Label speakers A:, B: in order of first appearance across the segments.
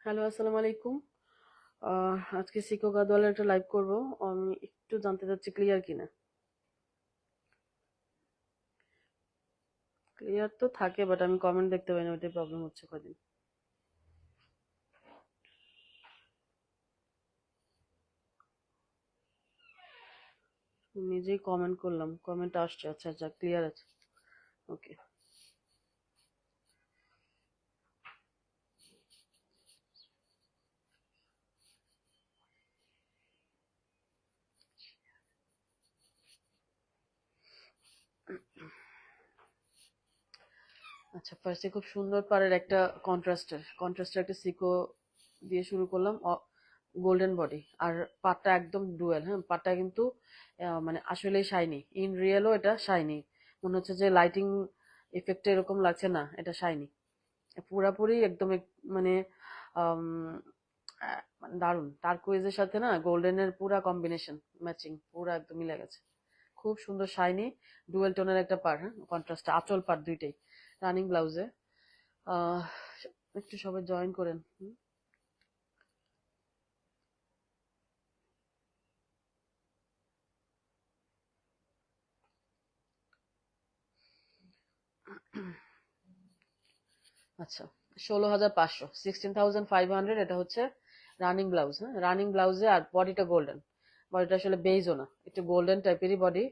A: Hello, আসসালামু আলাইকুম। আজকে সিকো গাদওয়ালের একটা লাইভ করব। আমি একটু জানতে চাচ্ছি ক্লিয়ার কিনা। ক্লিয়ার তো থাকে, বাট আমি কমেন্ট দেখতে পাই না, ওইটাই প্রবলেম হচ্ছে কদিন। নিজেই কমেন্ট করলাম, কমেন্ট আসছে। আচ্ছা আচ্ছা, ক্লিয়ার আছে। ওকে। আচ্ছা, ফার্স্টে খুব সুন্দর পাড়ের একটা কন্ট্রাস্টের একটা সিকো দিয়ে শুরু করলাম। গোল্ডেন বডি আর পাটটা একদম ডুয়েল। হ্যাঁ, পাটটা কিন্তু মানে আসলেই শাইনি, ইন রিয়েলও এটা শাইনি। মনে হচ্ছে যে লাইটিং এফেক্টে এরকম লাগছে না, এটা শাইনি পুরাপুরি একদম মানে আম, মানে দারুণ। টার্কুইজের সাথে না গোল্ডেনের পুরা কম্বিনেশন, ম্যাচিং পুরা একদম মিলে গেছে। খুব সুন্দর শাইনি ডুয়েল টোনের একটা পার। হ্যাঁ, কন্ট্রাস্ট আঁচল পার দুইটাই রানিং ব্লাউজে। আহ একটু সবাই জয়েন করেন। আচ্ছা, 16,500, 16,500 এটা হচ্ছে রানিং ব্লাউজ। হ্যাঁ, রানিং ব্লাউজে আর বডিটা গোল্ডেন। বডিটা আসলে বেইজও না, একটু গোল্ডেন টাইপেরই বডি।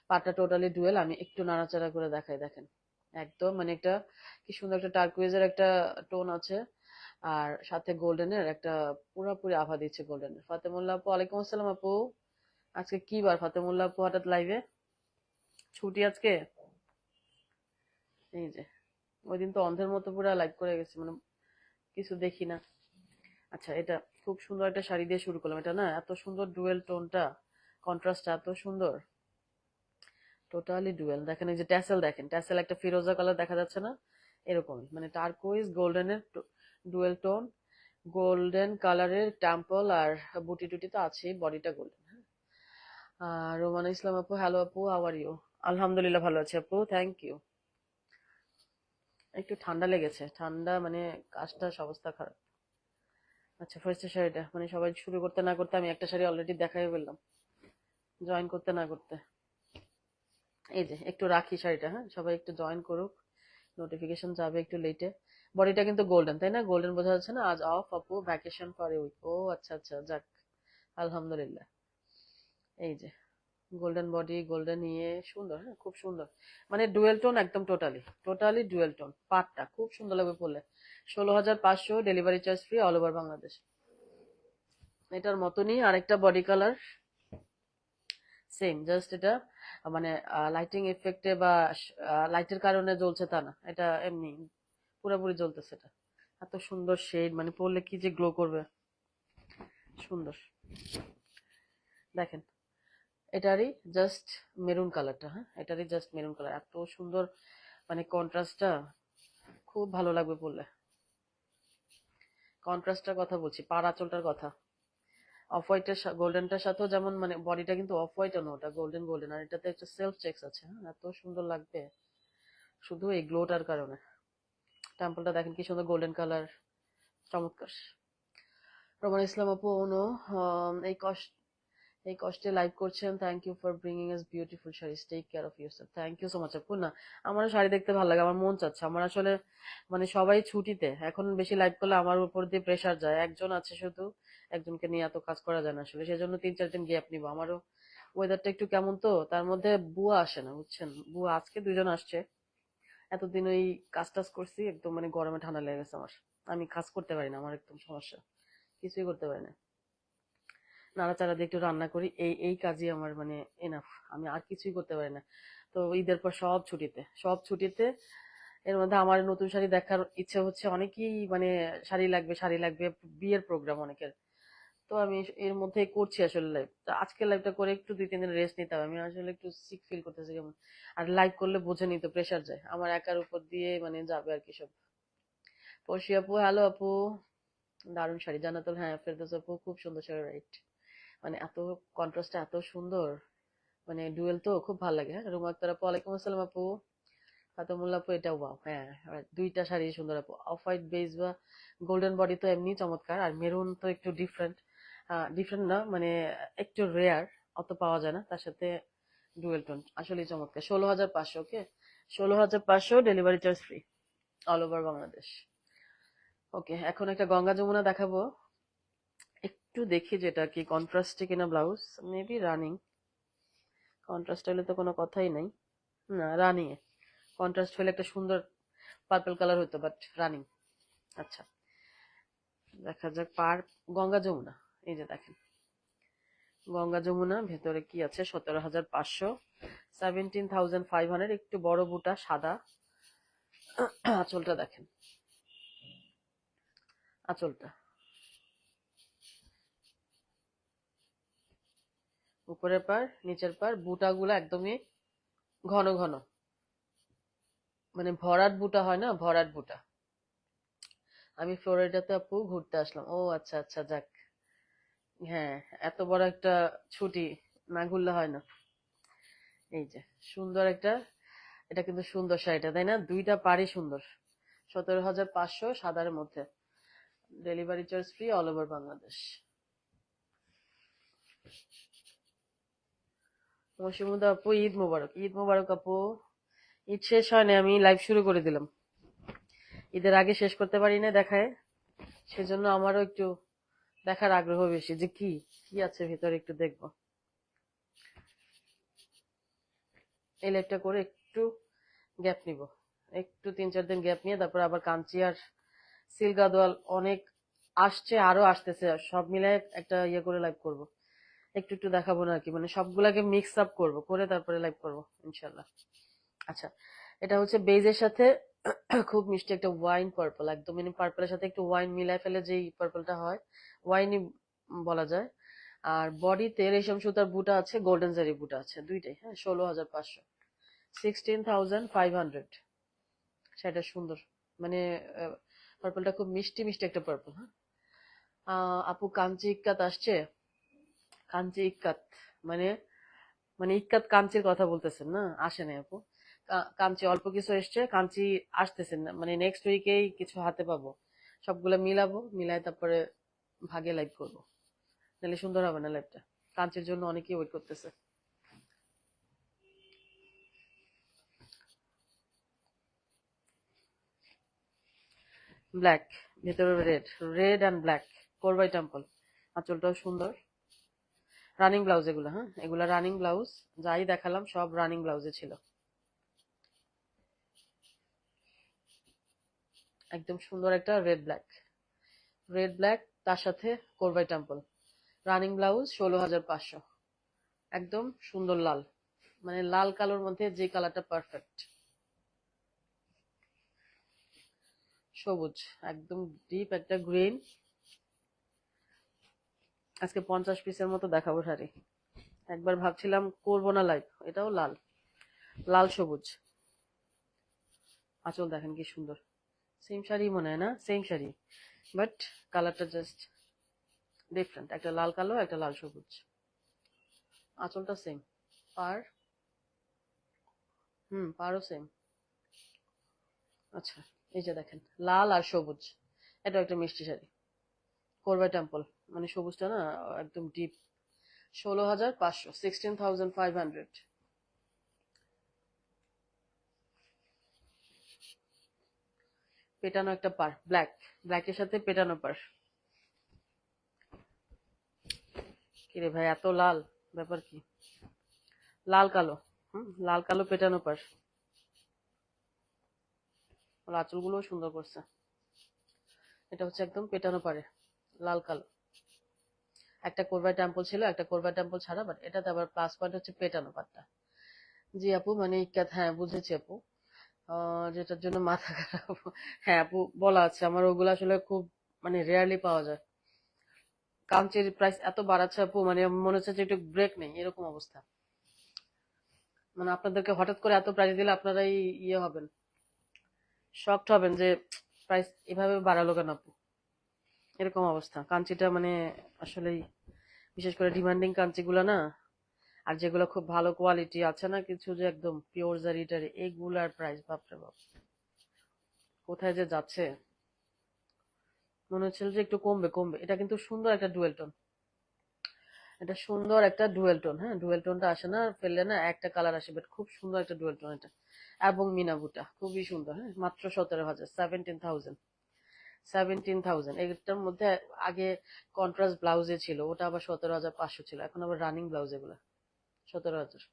A: পাটা টোটালি ডুয়েল। আমি একটু নাড়াচাড়া করে দেখাই, দেখেন একদম মানে একটা কি সুন্দর একটা টার্কুইজের একটা টোন আছে, আর সাথে গোল্ডেনের একটা পুরোপুরি আভা দিচ্ছে গোল্ডেনের। ফাতেমুল্লাহ আপু, ওয়ালাইকুম আসসালাম আপু। আজকে কি বার ফাতেমুল্লাহ আপু হঠাৎ লাইভে? ছুটি আজকে? এই যে, ওই দিন তো অন্ধের মতো পুরো লাইভ করে গেছি, মানে কিছু দেখি না। আচ্ছা, এটা খুব সুন্দর একটা শাড়ি দিয়ে শুরু করলাম। এটা না এত সুন্দর ডুয়েল টোনটা, কন্ট্রাস্টটা এত সুন্দর, টোটালি ডুয়েল। দেখেন এই যে ট্যাসেল, দেখেন ট্যাসেল একটা ফিরোজা কালার দেখা যাচ্ছে না, এরকমই মানে টার্কোইজ গোল্ডেনের ডুয়েল টোন। গোল্ডেন কালারের টেম্পল আর বুটি টুটি তো আছেই, বডিটা গোল্ডেন। আর রোমানা ইসলাম আপু, হ্যালো আপু, হাউ আর ইউ? আলহামদুলিল্লাহ ভালো আছি আপু, থ্যাংক ইউ। একটু ঠান্ডা লেগেছে, ঠান্ডা মানে কাশটা অবস্থা খারাপ। আচ্ছা, ফার্স্ট শাড়িটা মানে সবাই শুরু করতে না করতে আমি একটা শাড়ি অলরেডি দেখাই ফেললাম, জয়েন করতে না করতে। এই যে একটু রাখি শাড়িটা, হ্যাঁ সবাই একটু জয়েন করুক, নোটিফিকেশন যাবে একটু লেটে। বডিটা কিন্তু গোল্ডেন, তাই না? গোল্ডেন বোঝা যাচ্ছে না? আজ অফ আপু, ভ্যাকেশন ফর এ উইক। ও আচ্ছা আচ্ছা, যাক আলহামদুলিল্লাহ। এই যে গোল্ডেন বডি, গোল্ডেন ইয়ে, সুন্দর। হ্যাঁ, খুব সুন্দর। মানে ডুয়েল টোন একদম, টোটালি টোটালি ডুয়েল টোন। পাটটা খুব সুন্দর লাগবে পরলে। 16,500, delivery charge free, all over Bangladesh. এটার মতনই আরেকটা বডি কালার, সেম, জাস্ট এটা মানে লাইটিং এফেক্টে বা লাইটের কারণে জ্বলছে তা না, এটা এমনি পুরোপুরি জ্বলতেছে। এটা এত সুন্দর শেড, মানে পরলে কি যে গ্লো করবে, সুন্দর। দেখেন এটারই জাস্ট মেরুন কালারটা, হ্যাঁ এটারই জাস্ট মেরুন কালার, এত সুন্দর মানে কন্ট্রাস্টটা খুব ভালো লাগবে পরলে। কন্ট্রাস্টটার কথা বলছি, পার আঁচলটার কথা। অফ হোয়াইটের গোল্ডেনটার সাথেও যেমন, মানে বডিটা কিন্তু অফ হোয়াইট না, ওটা গোল্ডেন গোল্ডেন, আর এটাতে একটা সেলফ চেকস আছে। হ্যাঁ, এত সুন্দর লাগবে শুধু এই গ্লোটার কারণে। টেম্পলটা দেখেন কি সুন্দর গোল্ডেন কালার, চমৎকার। রোমান ইসলাম আপু, অনু, এই কষ্ট, এই কষ্টে লাইভ করছেন। Thank you for bringing us beautiful saris, take care of yourself. Thank you so much আপু। না, আমারও শাড়ি দেখতে ভালো লাগে, আমার মন চাচ্ছে। আমার আসলে মানে সবাই ছুটিতে, এখন বেশি লাইভ করলে আমার উপর দিয়ে প্রেশার যায়। একজন আছে শুধু, একজনকে নিয়ে এত কাজ করা যায় না আসলে, সেজন্য 3-4 দিন গ্যাপ নিবো। আমারও ওয়েদারটা একটু কেমন, তো তার মধ্যে বুয়া আসে না, বুঝছেন? বুয়া আজকে 2 জন আসছে। এতদিন ওই কাজ টাজ করছি, একদম মানে গরমে ঠান্ডা লেগে গেছে আমার। আমি কাজ করতে পারি না, আমার একদম সমস্যা, কিছুই করতে পারি না। নাড়াচাড়া দিয়ে একটু রান্না করি, এই এই কাজই আমার মানে এনাফ। আমি আর কিছুই করতে পারি না। তো ঈদের পর সব ছুটিতে, সব ছুটিতে এর মধ্যে আমার নতুন শাড়ি দেখার ইচ্ছে হচ্ছে, অনেকেই মানে শাড়ি লাগবে শাড়ি লাগবে, বিয়ের প্রোগ্রাম অনেকের। তো আমি এর মধ্যে করছি আসলে লাইভ। তো আজকে লাইভটা করে একটু 2-3 দিন রেস্ট নিতে হবে, আমি আসলে একটু সিক ফিল করতেছি কেমন। আর লাইভ করলে বোঝেনি তো, প্রেশার যায় আমার একার উপর দিয়ে, মানে যাবে আর কি সব। পড়শি আপু, হ্যালো আপু। দারুণ শাড়ি জান্নাতুল, হ্যাঁ ফেরদৌস আপু খুব সুন্দর শাড়ি, রাইট। মানে এত কন্ট্রাস্টটা এত সুন্দর, মানে ডুয়েল তো খুব ভালো লাগে। হ্যাঁ রুমা আক্তার আপু, ওয়ালাইকুম আসসালাম আপু। ফাতেমুল্লাহ আপু, এটা ওয়াও, হ্যাঁ right, দুইটা শাড়ি সুন্দর আপু। অফ হোয়াইট বেজ বা গোল্ডেন বডি তো এমনি চমৎকার, আর মেরুন তো একটু ডিফারেন্ট। ডিফারেন্ট না মানে একটু রেয়ার, অত পাওয়া যায় না। তার সাথে ডুয়েল টোন আসলেই চমৎকার। 16,500, okay. 16,500, delivery charge free, all over Bangladesh. Okay, এখন একটা গঙ্গা যমুনা দেখাবো। একটু দেখি যেটা কি কন্ট্রাস্টে কিনা ব্লাউজ, মেবি রানিং। কন্ট্রাস্ট হলে তো কোনো কথাই নাই। না, রানিং এ কন্ট্রাস্ট হলে একটা সুন্দর পার্পল কালার হতো, বাট রানিং। আচ্ছা, দেখা যাক পার। গঙ্গা যমুনা, এই যে দেখেন গঙ্গা যমুনা, ভেতরে কি আছে? 17,500, 17,500, একটু বড় বুটা, সাদা। আঁচলটা দেখেন, আঁচলটা উপরের পার নিচের পার, বুটাগুলো একদমই ঘন ঘন, মানে ভরাট বুটা হয় না, ভরাট বুটা। আমি ফ্লোরিডাতে আপু ঘুরতে আসলাম। ও আচ্ছা আচ্ছা, যাক। হ্যাঁ, এত বড় একটা ছুটি না ঘুরলে হয় না। এই যে সুন্দর একটা, এটা কিন্তু সুন্দর শাড়িটা, তাই না? দুইটা পাড়ই সুন্দর। 17,500, সাদার মধ্যে, delivery charge free, all over Bangladesh. মসিমুদা আপু, ঈদ মোবারক। ঈদ মোবারক আপু। ঈদ শেষ হয় না, আমি লাইভ শুরু করে দিলাম। ঈদের আগে শেষ করতে পারি না দেখায়, সেজন্য আমারও একটু দেখার আগ্রহ বেশি, যে কি কি আছে ভিতরে একটু দেখবো। এই লাইভটা করে একটু গ্যাপ নিব, একটু 3-4 দিন গ্যাপ নিয়ে তারপর আবার কাঞ্চি আর সিল্ক গাদোয়াল অনেক আসছে, আরো আসতেছে, সব মিলায় একটা ইয়ে করে লাইভ করব। একটু একটু দেখাবো না আর কি, মানে সবগুলাকে মিক্স আপ করবো, করে তারপরে লাইভ করবো ইনশাল্লাহ। আচ্ছা, এটা হচ্ছে বেজের সাথে খুব মিষ্টি একটা ওয়াইন পার্পল, একদম মানে পার্পলের সাথে একটু ওয়াইন মিলাই ফেলে যেই পার্পলটা হয়, ওয়াইনই বলা যায়। আর বডিতে রেশম সুতার বুটা আছে, গোল্ডেন জারি বুটা আছে, দুইটাই। হ্যাঁ, 16,500, 16,500। সেটা সুন্দর, মানে পার্পলটা খুব মিষ্টি মিষ্টি একটা পার্পল। হ্যাঁ, আপু কাঞ্চি ইক্কাত আসছে? কাঞ্চি ইক্কাত মানে, মানে ইক্কাত কাঞ্চির কথা বলতেছেন না? আসে নাই আপু, কাঞ্চি অল্প কিছু এসছে, কাঞ্চি আসতেছেন না, মানে নেক্সট উইকেই কিছু হাতে পাবো। সবগুলো মিলাবো, মিলাই তারপরে ভাগে লাইভ করবো, নাহলে সুন্দর হবে না লাইভটা। কাঞ্চির জন্য অনেকেই ওয়েট করতেছে। ব্ল্যাক, ভেতরে red, red and black, Korvai temple. আঁচলটাও সুন্দর। রানিং ব্লাউজ এগুলো, হ্যাঁ এগুলা রানিং ব্লাউজ, যাই দেখালাম সব রানিং ব্লাউজে ছিল। একদম সুন্দর একটা রেড ব্ল্যাক, রেড ব্ল্যাক, তার সাথে কোরবাই টেম্পল, রানিং ব্লাউজ, 16,500। একদম সুন্দর লাল, মানে লাল কালোর মধ্যে যে কালারটা পারফেক্ট। সবুজ, একদম ডিপ একটা গ্রিন। আজকে 50 পিসের মতো দেখাবো শাড়ি। একবার ভাবছিলাম করবো না লাইভ, এটাও লাল, লাল সবুজ। আঁচল দেখেন কি সুন্দর, সেম শাড়ি মনে হয় না, সেম শাড়ি, বাট কালারটা জাস্ট ডিফারেন্ট, একটা লাল কালো, একটা লাল সবুজ। আঁচলটা সেম, পার, পারও সেম। আচ্ছা, এই যে দেখেন লাল আর সবুজ, এটা একটা মিষ্টি শাড়ি, কোরবাই টেম্পল, মানে সবুজটা না একদম ডিপ। 16,500, 16,500। পেটানো একটা পার, ব্ল্যাক, ব্ল্যাকের সাথে পেটানো পার। কিরে ভাই, এত লাল, ব্যাপার কি? লাল কালো, লাল কালো পেটানো পার। ওর আঁচলগুলোও সুন্দর করছে। এটা হচ্ছে একদম পেটানো পারে, লাল কালো। একটা কোরবাই টেম্পল ছিল, একটা কোরবাই টেম্পল ছাড়া, বাট এটাতে আবার প্লাস পয়েন্ট হচ্ছে পেটানো পারটা। জি আপু, মানে ইক্কাত, হ্যাঁ বুঝেছি আপু। যেটার জন্য মাথা খারাপ। হ্যাঁ আপু, বলা আছে আমার, ওগুলো আসলে খুব মানে রেয়ারলি পাওয়া যায়। কাঞ্চির প্রাইস এত বাড়াচ্ছে আপু, মানে মনে হচ্ছে যে একটু ব্রেক নেই এরকম অবস্থা। মানে আপনাদেরকে হঠাৎ করে এত প্রাইস দিলে আপনারাই ইয়ে হবেন, শকড হবেন যে প্রাইস এভাবে বাড়ালো কেন আপু, এরকম অবস্থা কাঞ্চিটা মানে। আসলেই বিশেষ করে ডিমান্ডিং কাঞ্চিগুলো না, আর যেগুলো খুব ভালো কোয়ালিটি আছে না কিছু, যে একদম পিওর জারিটারি, এইগুলার প্রাইস বাপরে বাপ কোথায় যে যাচ্ছে। মনে হচ্ছিল যে একটু কমবে কমবে। এটা কিন্তু সুন্দর একটা ডুয়েল টোন, এটা সুন্দর একটা ডুয়েল টোন। হ্যাঁ, ডুয়েল টোনটা আসে না ফেললে না, একটা কালার আসে, বাট খুব সুন্দর একটা ডুয়েল টোন এটা। এবং মিনাবুটা খুবই সুন্দর। হ্যাঁ, মাত্র 17,000, 17,000। 17,000 এটার মধ্যে আগে কন্ট্রাস্ট ব্লাউজে ছিল, ওটা আবার 17,500 ছিল, এখন আবার রানিং ব্লাউজ এগুলো 17,000।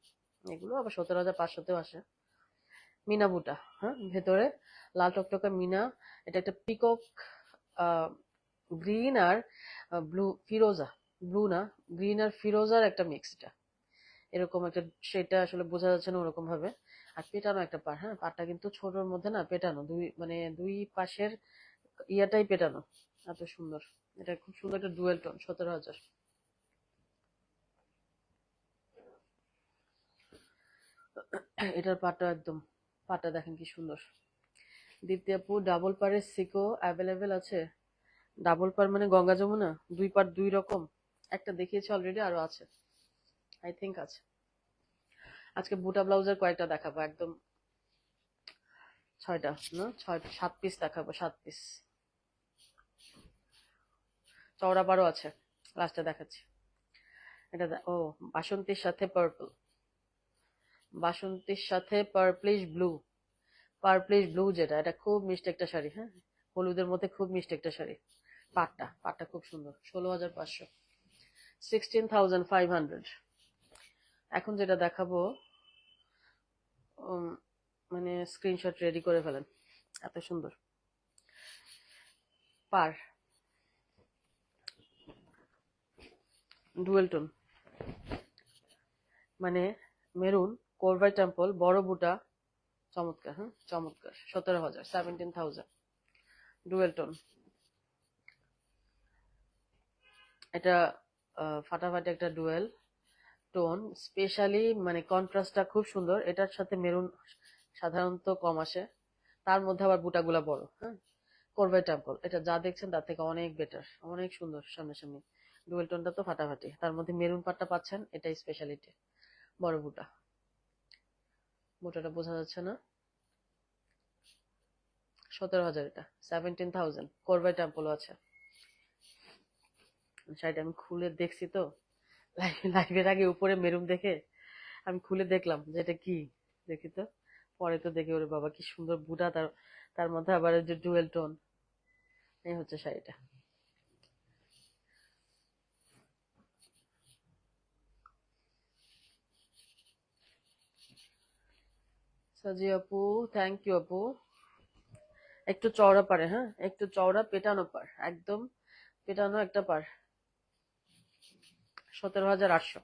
A: এগুলো আবার 17,500তেও আসে। মিনা বুটা, হ্যাঁ, ভেতরে লাল টকটকে মিনা। এটা একটা পিকক গ্রিন আর ব্লু, ফিরোজা, ব্লু না, গ্রিন আর ফিরোজার একটা মিক্স এটা, এরকম একটা। সেটা আসলে বোঝা যাচ্ছে না ওরকম ভাবে। আর পেটানো একটা পার, হ্যাঁ, পাটটা কিন্তু ছোটর মধ্যে না পেটানো, দুই মানে দুই পাশের ইয়াটাই পেটানো, এত সুন্দর। এটা খুব সুন্দর একটা ডুয়েল টোন, 17,000। এটার পাটটা একদম, পাটটা দেখেন কি সুন্দর। দীপ্তি আপু, ডাবল পাড়ের সিকো অ্যাভেলেবেল আছে? ডাবল পার মানে গঙ্গা যমুনা, দুই পার দুই রকম? একটা দেখিয়েছে অলরেডি, আরো আছে, আই থিঙ্ক আছে। আজকে বুটা ব্লাউজের কয়েকটা দেখাবো, একদম 6টা না, 7 পিস দেখাবো, 7 পিস। চওড়া পারও আছে, লাস্টে দেখাচ্ছি। এটা ও, বাসন্তীর সাথে পার্পল, বাসন্তীর সাথে পার্পলিশ ব্লু, পার্পলিশ ব্লু যেটা, এটা খুব মিষ্টি একটা শাড়ি। হ্যাঁ, হলুদের মধ্যে খুব মিষ্টি একটা শাড়ি। পাটটা, পাটটা খুব সুন্দর, 16,500, 16,500। এখন যেটা দেখাবো, উম, মানে স্ক্রিনশট রেডি করে ফেলেন, এত সুন্দর পার, ডুয়েল টোন, মানে মেরুন, কোরবাই টেম্পল, বড় বুটা, চমৎকার। হ্যাঁ, চমৎকার, 17,000, 17,000, ডুয়েল টোন। এটা ফাটাফাটি একটা ডুয়েল টোন, স্পেশালি মানে কন্ট্রাস্টটা খুব সুন্দর। এটার সাথে মেরুন সাধারণত কম আসে, তার মধ্যে আবার বুটাগুলা বড়। হ্যাঁ, কোরবাই টেম্পল, এটা যা দেখছেন তার থেকে অনেক বেটার, অনেক সুন্দর সামনাসামনি। ডুয়েল টোনটা তো ফাটাফাটি, তার মধ্যে মেরুন পাটটা পাচ্ছেন, এটাই স্পেশালিটি। বড় বুটা, বুটাটা বোঝা যাচ্ছে না। 17,000, এটা 17,000, কোরবাই টেম্পলও আছে। শাড়িটা আমি খুলে দেখছি তো, লাইভের আগে উপরে মেরুন দেখে আমি খুলে দেখলাম যে এটা কি, দেখি তো। পরে তো দেখি ওরে বাবা কি সুন্দর বুটা, তার তার মধ্যে আবার ওই যে ডুয়েল টোন। এই হচ্ছে শাড়িটা। সাজি আপু, থ্যাংক ইউ আপু। একটু চওড়া পারে, হ্যাঁ, একটু চওড়া পেটানো পার, একদম পেটানো একটা পার, 17,800,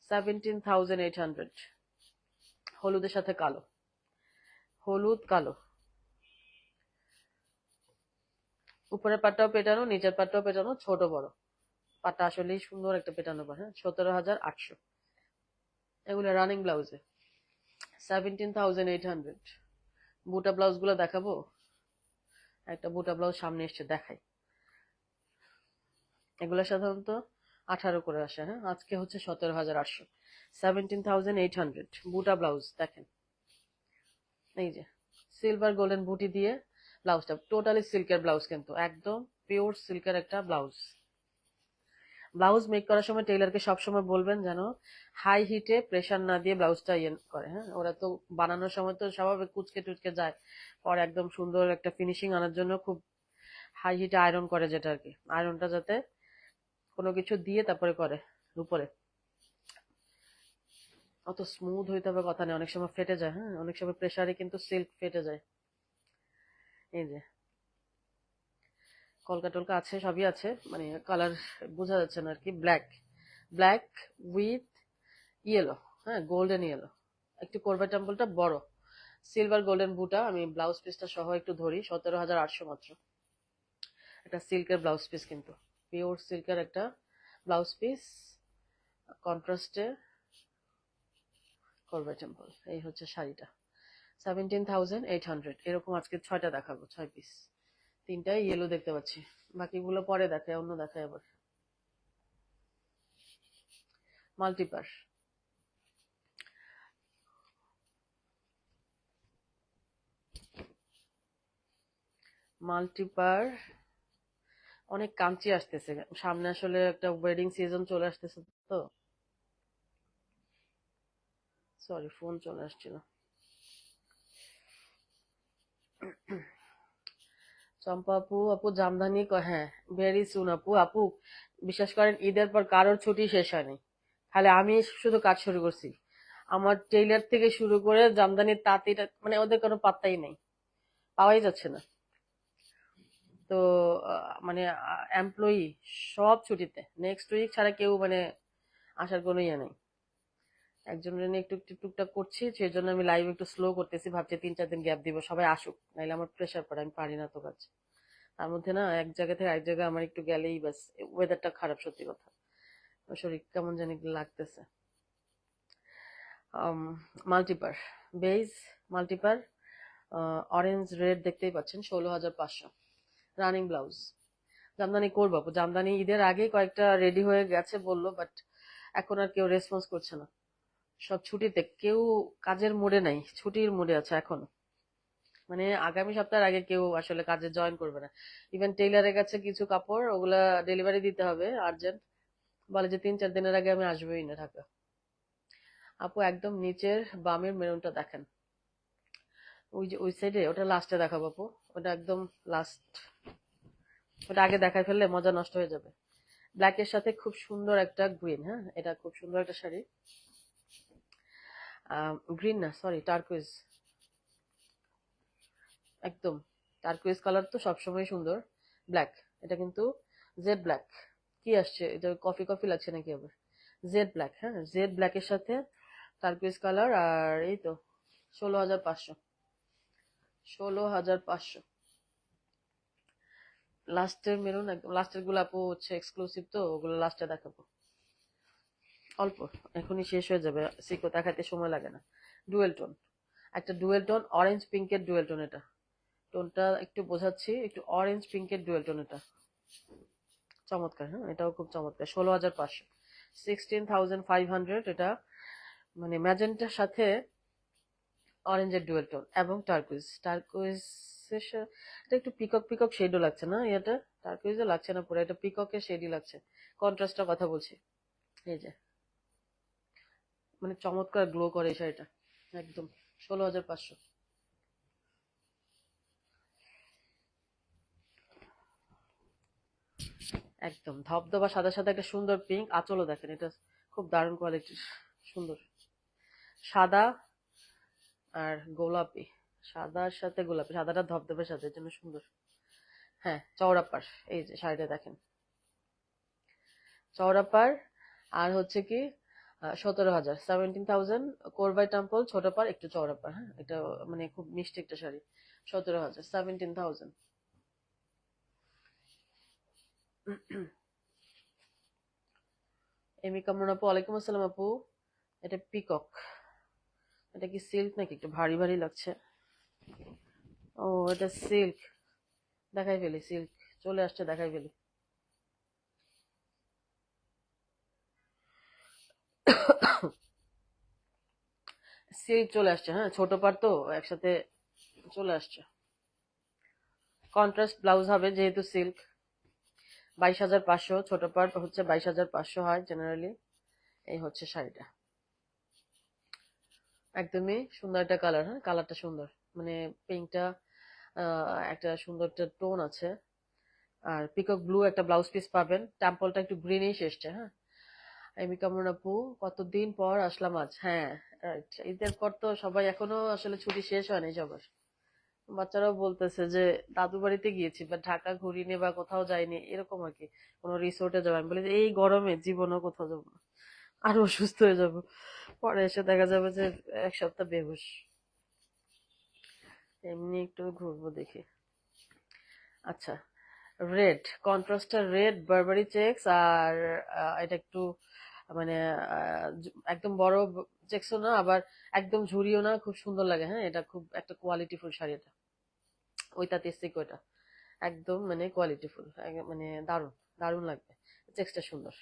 A: 17,800। হলুদের সাথে কালো, হলুদ কালো। উপরের পাটটাও পেটানো, নিচের পাটটাও পেটানো, ছোট বড়। পাটটা আসলেই সুন্দর একটা পেটানো পার। হ্যাঁ, 17,800। এগুলো রানিং ব্লাউজে, 17,800। বুটা ব্লাউজ গুলো দেখাবো, একটা বুটা ব্লাউজ সামনে এসছে দেখাই। এগুলো সাধারণত 18 করে আসে। হ্যাঁ, আজকে হচ্ছে 17,800, 17,800। বুটা ব্লাউজ দেখেন, এই যে সিলভার গোল্ডেন বুটি দিয়ে ব্লাউজটা, টোটালি সিল্কের ব্লাউজ, কিন্তু একদম পিওর সিল্কের একটা ব্লাউজ। ব্লাউজ মেক করার সময় টেইলারকে সবসময় বলবেন যেন হাই হিটে প্রেসার না দিয়ে ব্লাউজটা ইয়ে করে। হ্যাঁ, ওরা তো বানানোর সময় তো স্বাভাবিক কুচকে টুচকে যায়, পরে একদম সুন্দর একটা ফিনিশিং আনার জন্য খুব হাই হিটে আয়রন করে, যেটা আর কি, আয়রনটা যাতে কোনো কিছু দিয়ে তারপরে করে উপরে। অত স্মুথ হইতে হবে কথা নেই, অনেক সময় ফেটে যায়। হ্যাঁ, অনেক সময় প্রেসারে কিন্তু সিল্ক ফেটে যায়। এই যে কলকা টলকা আছে, সবই আছে, মানে কালার বোঝা যাচ্ছে না আর কি। ব্ল্যাক, ব্ল্যাক উইথ ইয়েলো, হ্যাঁ, গোল্ডেন ইয়েলো। একটু কোরবা টেম্পলটা বড়, সিলভার গোল্ডেন বুটা, আমি ব্লাউজ পিসটা সহ একটু ধরি, 17,800 মাত্র। একটা সিল্কের ব্লাউজ পিস, কিন্তু পিওর সিল্কের একটা ব্লাউজ পিস, কন্ট্রাস্টে করবে টেম্পল। এই হচ্ছে শাড়িটা, 17,800। এরকম আজকে 6টা দেখাবো, 6 পিস। 3টাই ইয়েলো দেখতে পাচ্ছি, বাকিগুলো পরে দেখায়, অন্য দেখায় আবার। মাল্টিপার, মাল্টিপার অনেক কাঞ্চি আসতেছে সামনে, আসলে একটা ওয়েডিং সিজন চলে আসতেছে তো। সরি, ফোন চলে আসছিল। চম্পা আপু, আপু জামদানি হ্যাঁ, ভেরি সুন আপু। আপু বিশ্বাস করেন, ঈদের পর কারোর ছুটি শেষ হয়নি, খালি আমি শুধু কাজ শুরু করছি। আমার টেইলার থেকে শুরু করে জামদানির তাঁতিটা, মানে ওদের কোনো পাত্তাই নেই, পাওয়াই যাচ্ছে না। তো মানে এমপ্লয়ি সব ছুটিতে, নেক্সট উইক ছাড়া কেউ মানে আসার কোনো ইয়ে নেই। একজনের নিয়ে একটু একটু টুকটাক করছি, সেই জন্য আমি লাইভ একটু স্লো করতেছি, ভাবছি 3-4 দিন গ্যাপ দিব, সবাই আসুক, নাইলে আমার প্রেশার পড়ে, আমি পারি না তো কাজ। তার মধ্যে না এক জায়গা থেকে এক জায়গায় আমার একটু গেলেই ব্যাস, ওয়েদারটা খারাপ, সত্যি কথা, শরীর কেমন জানি লাগতেছে। Multiple base, multiple orange red দেখতেই পাচ্ছেন, 16,500 রানিং ব্লাউজ। জামদানি করবো আপু, জামদানি ঈদের আগে কয়েকটা রেডি হয়ে গেছে বললো, বাট এখন আর কেউ রেসপন্স করছে না, সব ছুটিতে, কেউ কাজের মুডে নাই, ছুটির মুডে আছে এখন। মানে আগামী সপ্তাহের আগে কেউ আসলে কাজে জয়েন করবে না। ইভেন টেইলারের কাছে কিছু কাপড়, ওগুলা ডেলিভারি দিতে হবে আর্জেন্ট, বলে যে 3-4 দিনের আগে আমি আসবোই না ঢাকা। আপু একদম নিচের বামের মেরুনটা দেখেন, ওই যে ওই সাইডে, ওটা লাস্টে দেখাবো আপু, ওটা একদম লাস্ট, ওটা আগে দেখাই ফেললে মজা নষ্ট হয়ে যাবে। ব্ল্যাকের সাথে খুব সুন্দর একটা গ্রিন, হ্যাঁ এটা খুব সুন্দর একটা শাড়ি। গ্রিন না, সরি, টার্কুইজ, একদম টার্কুইজ কালার তো সবসময় সুন্দর। ব্ল্যাক, এটা কিন্তু জেড ব্ল্যাক। কি আসছে এটা, কফি কফি লাগছে নাকি আবার? জেড ব্ল্যাক, হ্যাঁ জেড ব্ল্যাকের সাথে টার্কুইজ কালার, আর এই তো 16,500, 16,500। লাস্টের মেরুন, একদম লাস্টের গুলো আপু হচ্ছে এক্সক্লুসিভ, তো ওগুলো লাস্টে দেখাবো, অল্প, এখনই শেষ হয়ে যাবে, সিকো দেখাতে সময় লাগে না। ডুয়েল টোন, একটা ডুয়েল টোন, অরেঞ্জ পিঙ্কের ডুয়েল টোন, এটা টোনটা একটু বোঝাচ্ছি, একটু অরেঞ্জ পিঙ্কের ডুয়েল টোন, এটা চমৎকার, হ্যাঁ এটাও খুব চমৎকার, 16,500, 16,500। এটা মানে ম্যাজেন্টার সাথে অরেঞ্জের ডুয়েল টোন এবং টার্কুইজ, এটা একটু পিকক পিকক শেডও লাগছে না, এটা টার্কুইজও লাগছে না পুরো, এটা পিককের শেডই লাগছে, কন্ট্রাস্টটা কথা বলছি। এই যে মানে চমৎকার গ্লো করে এই শাড়িটা, একদম 16,500। একদম ধবধবা সাদা সাদা একটা সুন্দর পিঙ্ক, আঁচলও দেখেন, এটা খুব দারুণ কোয়ালিটির, সুন্দর সাদা আর গোলাপি, সাদার সাথে গোলাপি, সাদাটা ধবধবের সাথে, এর জন্য সুন্দর। হ্যাঁ চওড়া পাড়, এই যে শাড়িটা দেখেন, চওড়া পাড়, আর হচ্ছে কি 17,000, 17,000 কোরবাই টেম্পল, ছোট পাড় একটু চওড়া পাড়, হ্যাঁ এটা মানে খুব মিষ্টি একটা শাড়ি, 17,000, 17,000। এমি কামরুন আপু, ওয়ালাইকুম আসসালাম আপু। এটা পিকক, এটা কি সিল্ক নাকি, একটু ভারী ভারী লাগছে। ও এটা সিল্ক, দেখাই ফেলি, সিল্ক চলে আসছে, দেখাই ফেলি। সিল্ক চলে আসছে, হ্যাঁ ছোট পার তো একসাথে চলে আসছে। কন্ট্রাস্ট ব্লাউজ হবে যেহেতু সিল্ক, 22,500, ছোট পার হচ্ছে 22,500 হয় জেনারেলি। এই হচ্ছে শাড়িটা, একদমই সুন্দর একটা কালার, হ্যাঁ কালারটা সুন্দর, মানে পিঙ্কটা একটা সুন্দর একটা টোন আছে, আর পিকক ব্লু একটা ব্লাউজ পিস পাবেন, টেম্পলটা একটু গ্রিনিশ এসছে, হ্যাঁ। এমি কামরুন আপু, কতদিন পর আসলাম আজ, হ্যাঁ রাইট, ঈদের পর তো সবাই এখনো আসলে ছুটি শেষ হয়নি সবার, বাচ্চারাও বলতেছে যে দাদু বাড়িতে গিয়েছি বা ঢাকা ঘুরিনি বা কোথাও যাইনি, এরকম আর কি, কোনো রিসোর্টে যাবো, আমি বলি যে এই গরমে জীবনও কোথাও যাবো না, আরো অসুস্থ হয়ে যাবো, পরে এসে দেখা যাবে যে এক সপ্তাহ বেহুশ। এমনি একটু ঘুরবো দেখি। আচ্ছা, রেড কন্ট্রাস্টটা, রেড বারবারি চেকস, আর এটা একটু মানে একদম বড় চেকসও না, আবার একদম ঝুরিও না, খুব সুন্দর লাগে। হ্যাঁ, এটা খুব একটা কোয়ালিটিফুল শাড়ি। এটা ওইটাতে সিকোটা একদম মানে কোয়ালিটিফুল, মানে দারুণ, দারুণ লাগবে। চেকসটা সুন্দর।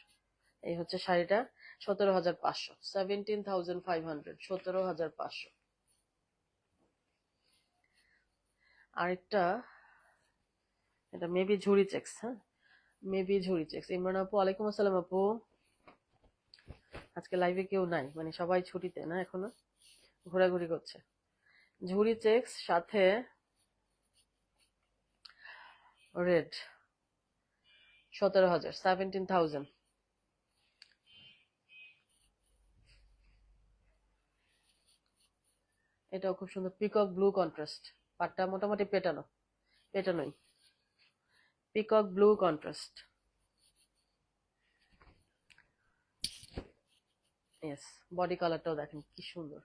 A: এই হচ্ছে শাড়িটা, 17,500, 17,500, 17,500। আরেকটা, এটা মেবি ঝুরি চেকস। হ্যাঁ, মেবি ঝুরি চেকস। ইমরান আপু, ওয়ালাইকুম আসসালাম আপু। আজকে লাইভে কেউ নাই, মানে সবাই ছুটিতে না, এখনো ঘোরাঘুরি করছে। ঝুরি চেকস সাথে রেড, 17,000, 17,000। এটাও খুব সুন্দর, পিকক ব্লু কন্ট্রাস্ট। পাটটা মোটামুটি পেটানো, পেটানোই, peacock blue contrast. Yes, body কালারটাও দেখেন কি সুন্দর,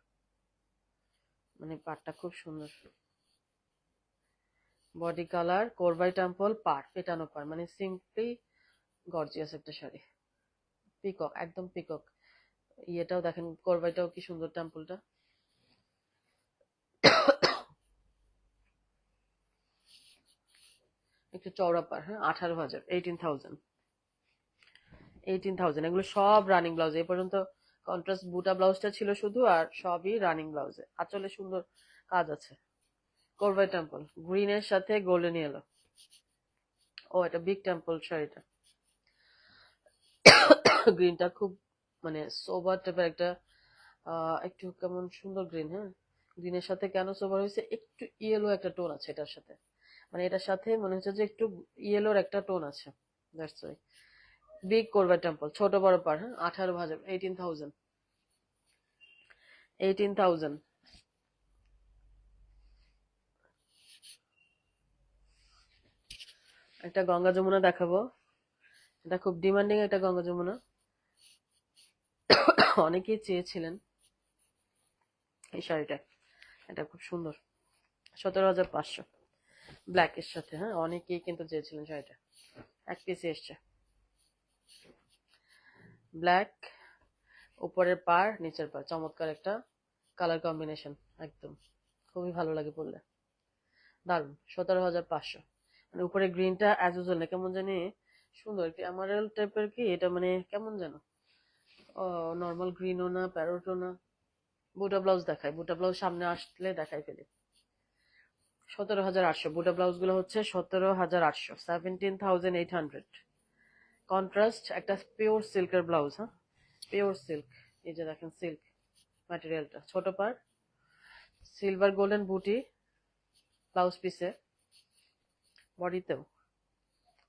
A: মানে পাটটা খুব সুন্দর। বডি কালার, কোরবাই টেম্পল, পাট পেটানো পার, মানে সিম্পলি গর্জিয়াস একটা শাড়ি। পিকক, একদম পিকক। ইয়েটাও দেখেন, কোরবাইটাও কি সুন্দর, টেম্পলটা। একটু চওড়া পার। হ্যাঁ, 18,000, 18,000, 18,000। এগুলো সব রানিং ব্লাউজ এই পর্যন্ত। কন্ট্রাস্ট বুটা ব্লাউজটা ছিল শুধু, আর সবই রানিং ব্লাউজে। আঁচলে সুন্দর কাজ আছে। কোরবাই টেম্পল, গ্রিনের সাথে গোল্ডেন ইয়েলো। ও, এটা বিগ টেম্পল শাড়িটা। গ্রিনটা খুব মানে সোবার টাইপের একটা, একটু কেমন সুন্দর গ্রিন। হ্যাঁ, গ্রিনের সাথে কেন সোবার হয়েছে, একটু ইয়েলো একটা টোন আছে এটার সাথে, মানে এটার সাথে মনে হচ্ছে যে একটু ইয়েলোর একটা টোন আছে। That's why. Big Korba temple, ছোট বড় পার। হ্যাঁ, 18,000, 18,000, 18,000। একটা গঙ্গা যমুনা দেখাবো, এটা খুব ডিমান্ডিং একটা গঙ্গা যমুনা, অনেকেই চেয়েছিলেন এই শাড়িটা। এটা খুব সুন্দর, 17,500, ব্ল্যাক এর সাথে। হ্যাঁ, অনেকেই কিন্তু চেয়েছিলেন শাড়িটা। এক পিসে এসছে, ব্ল্যাক, উপরের পার নিচের পার, চমৎকার একটা কালার কম্বিনেশন। একদম খুবই ভালো লাগে পরলে, দারুন। 17,500, মানে উপরে গ্রিনটা অ্যাজ ইউজুয়াল না, কেমন জানি সুন্দর, একটু এমারেল টাইপের কি এটা, মানে কেমন যেন নর্মাল গ্রিনও না, প্যারোটও না। বুটা ব্লাউজ দেখায়, বুটা ব্লাউজ সামনে আসলে দেখাই ফেলি। 17,800, বুটা ব্লাউজ গুলো হচ্ছে 17,800, 17,800। কন্ট্রাস্ট একটা পিওর সিল্কের ব্লাউজ। হ্যাঁ, পিওর সিল্ক। এই যে দেখেন সিল্ক ম্যাটেরিয়ালটা, ছোট পার, সিলভার গোল্ডেন বুটি ব্লাউজ পিসে, বডিতেও।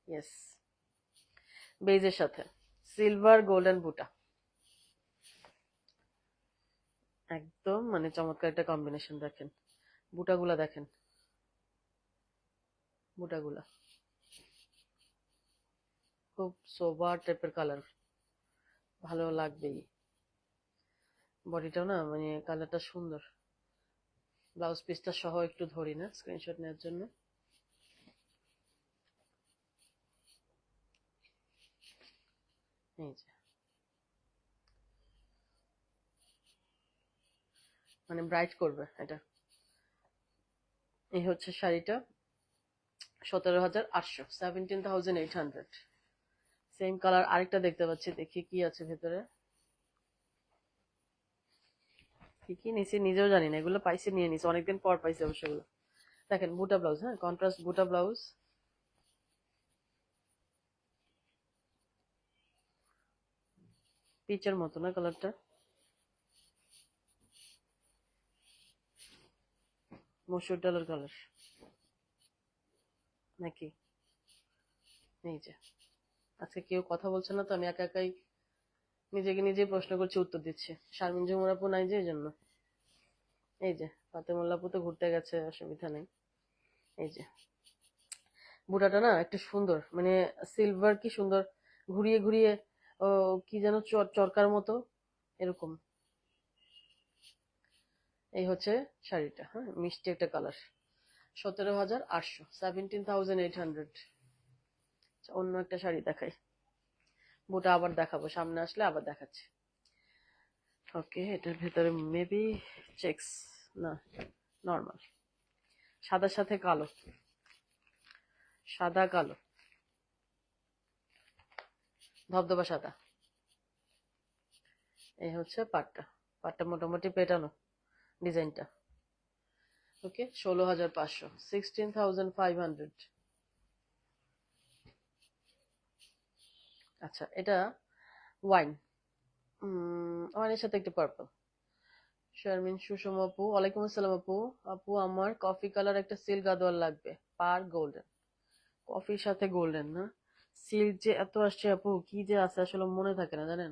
A: ইয়েস, বেজের সাথে সিলভার গোল্ডেন বুটা, একদম মানে চমৎকার একটা কম্বিনেশন। দেখেন বুটাগুলা, দেখেন বুটাগুলা, খুব সোবার টাইপের কালার, ভালো লাগবেই। বডিটাও না, মানে কালারটা সুন্দর। ব্লাউজ পিসটা সহ একটু ধরি না স্ক্রিনশট নেওয়ার জন্য। এই যে, মানে ব্রাইট করবে এটা। এই হচ্ছে শাড়িটা, 17,800, 17,800। সেম কালার আরেকটা দেখতে পাচ্ছি, দেখি কি আছে ভেতরে। কি কি নিছি নিজেও জানি না, এগুলো পাইছি, নিয়ে নিছি, অনেকদিন পর পাইছি অবশ্য এগুলো। দেখেন বুটা ব্লাউজ, হ্যাঁ, কন্ট্রাস্ট বুটা ব্লাউজ, পিচের মতো না কালারটা, মসুর ডালের কালার নাকি। এই যে, আজকে কেউ কথা বলছে না তো, আমি একা একাই নিজেকে নিজেই প্রশ্ন করছি, উত্তর দিচ্ছি। শারমিন জুমুর আপু নাই যে, এই জন্য। এই যে, ফাতেমুল্লাহ আপু তো ঘুরতে গেছে, অসুবিধা নেই। এই যে, বুটাটা না একটু সুন্দর, মানে সিলভার কি সুন্দর, ঘুরিয়ে ঘুরিয়ে ও কি যেন চরকার মতো এরকম। এই হচ্ছে শাড়িটা। হ্যাঁ, মিষ্টি একটা কালার, 17,800, 17,800। অন্য একটা শাড়ি দেখাই, বুটা আবার দেখাবো, সামনে আসলে আবার দেখাচ্ছি। ওকে, এটার ভেতরে মেবি চেক্স, না নর্মাল, সাদার সাথে কালো, সাদা কালো, ধবধবা সাদা। এই হচ্ছে পাটটা, পাটটা মোটামুটি পেটানো ডিজাইনটা। ওকে, 16,500, 16,500। আচ্ছা, এটা ওয়াইন, ওয়াইনের সাথে একটু পার্পল। শারমিন সুষম আপু, ওয়ালাইকুম আসসালাম আপু। আপু আমার কফি কালার একটা সিল্ক গাদোয়াল লাগবে, পার গোল্ডেন। কফির সাথে গোল্ডেন না, সিল্ক যে এত আসছে আপু, কি যে আছে আসলে মনে থাকে না জানেন।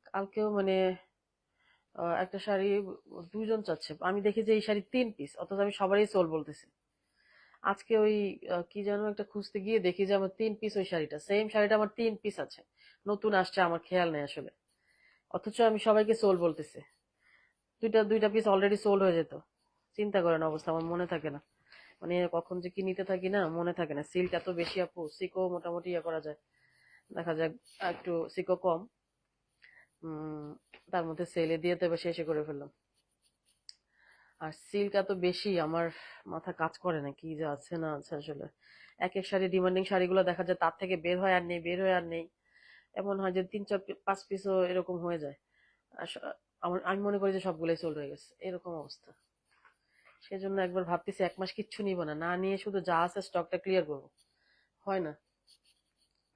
A: কালকেও মানে একটা শাড়ি দুইজন চাচ্ছে, আমি দেখি যে এই শাড়ি 3 পিস, অথচ আমি সবারই সোল বলতেছি। আজকে ওই কি যেন একটা খুঁজতে গিয়ে দেখি যে আমার 3 পিস, ওই শাড়িটা সেম শাড়িটা আমার 3 পিস আছে, নতুন আসছে, আমার খেয়াল নেই আসলে, অথচ আমি সবাইকে সোল বলতেছি। দুইটা দুইটা পিস অলরেডি সোল্ড হয়ে যেত। চিন্তা করেন অবস্থা, আমার মনে থাকে না, মানে কখন যে কি নিতে থাকি না মনে থাকে না। সিল্ক এত বেশি আপু, সিকো মোটামুটি ইয়ে করা যায়, দেখা যায় একটু সিকো কম, উম তার মধ্যে সেলে দিয়ে তো এবার শেষে করে ফেললাম। আর সিল্ক এত বেশি, আমার মাথা কাজ করে না কি যে আছে না আছে আসলে। এক এক শাড়ি, ডিমান্ডিং শাড়িগুলো দেখা যায় তার থেকে বের হয় আর নেই, বের হয় আর নেই, এমন হয় যে 3 4 5 পিসও এরকম হয়ে যায়। আমি মনে করি যে সবগুলোই সোল্ড হয়ে গেছে, এরকম অবস্থা। সেজন্য একবার ভাবতেছি 1 মাস কিচ্ছু নিব না, না নিয়ে শুধু যা আছে স্টকটা ক্লিয়ার করবো। হয় না,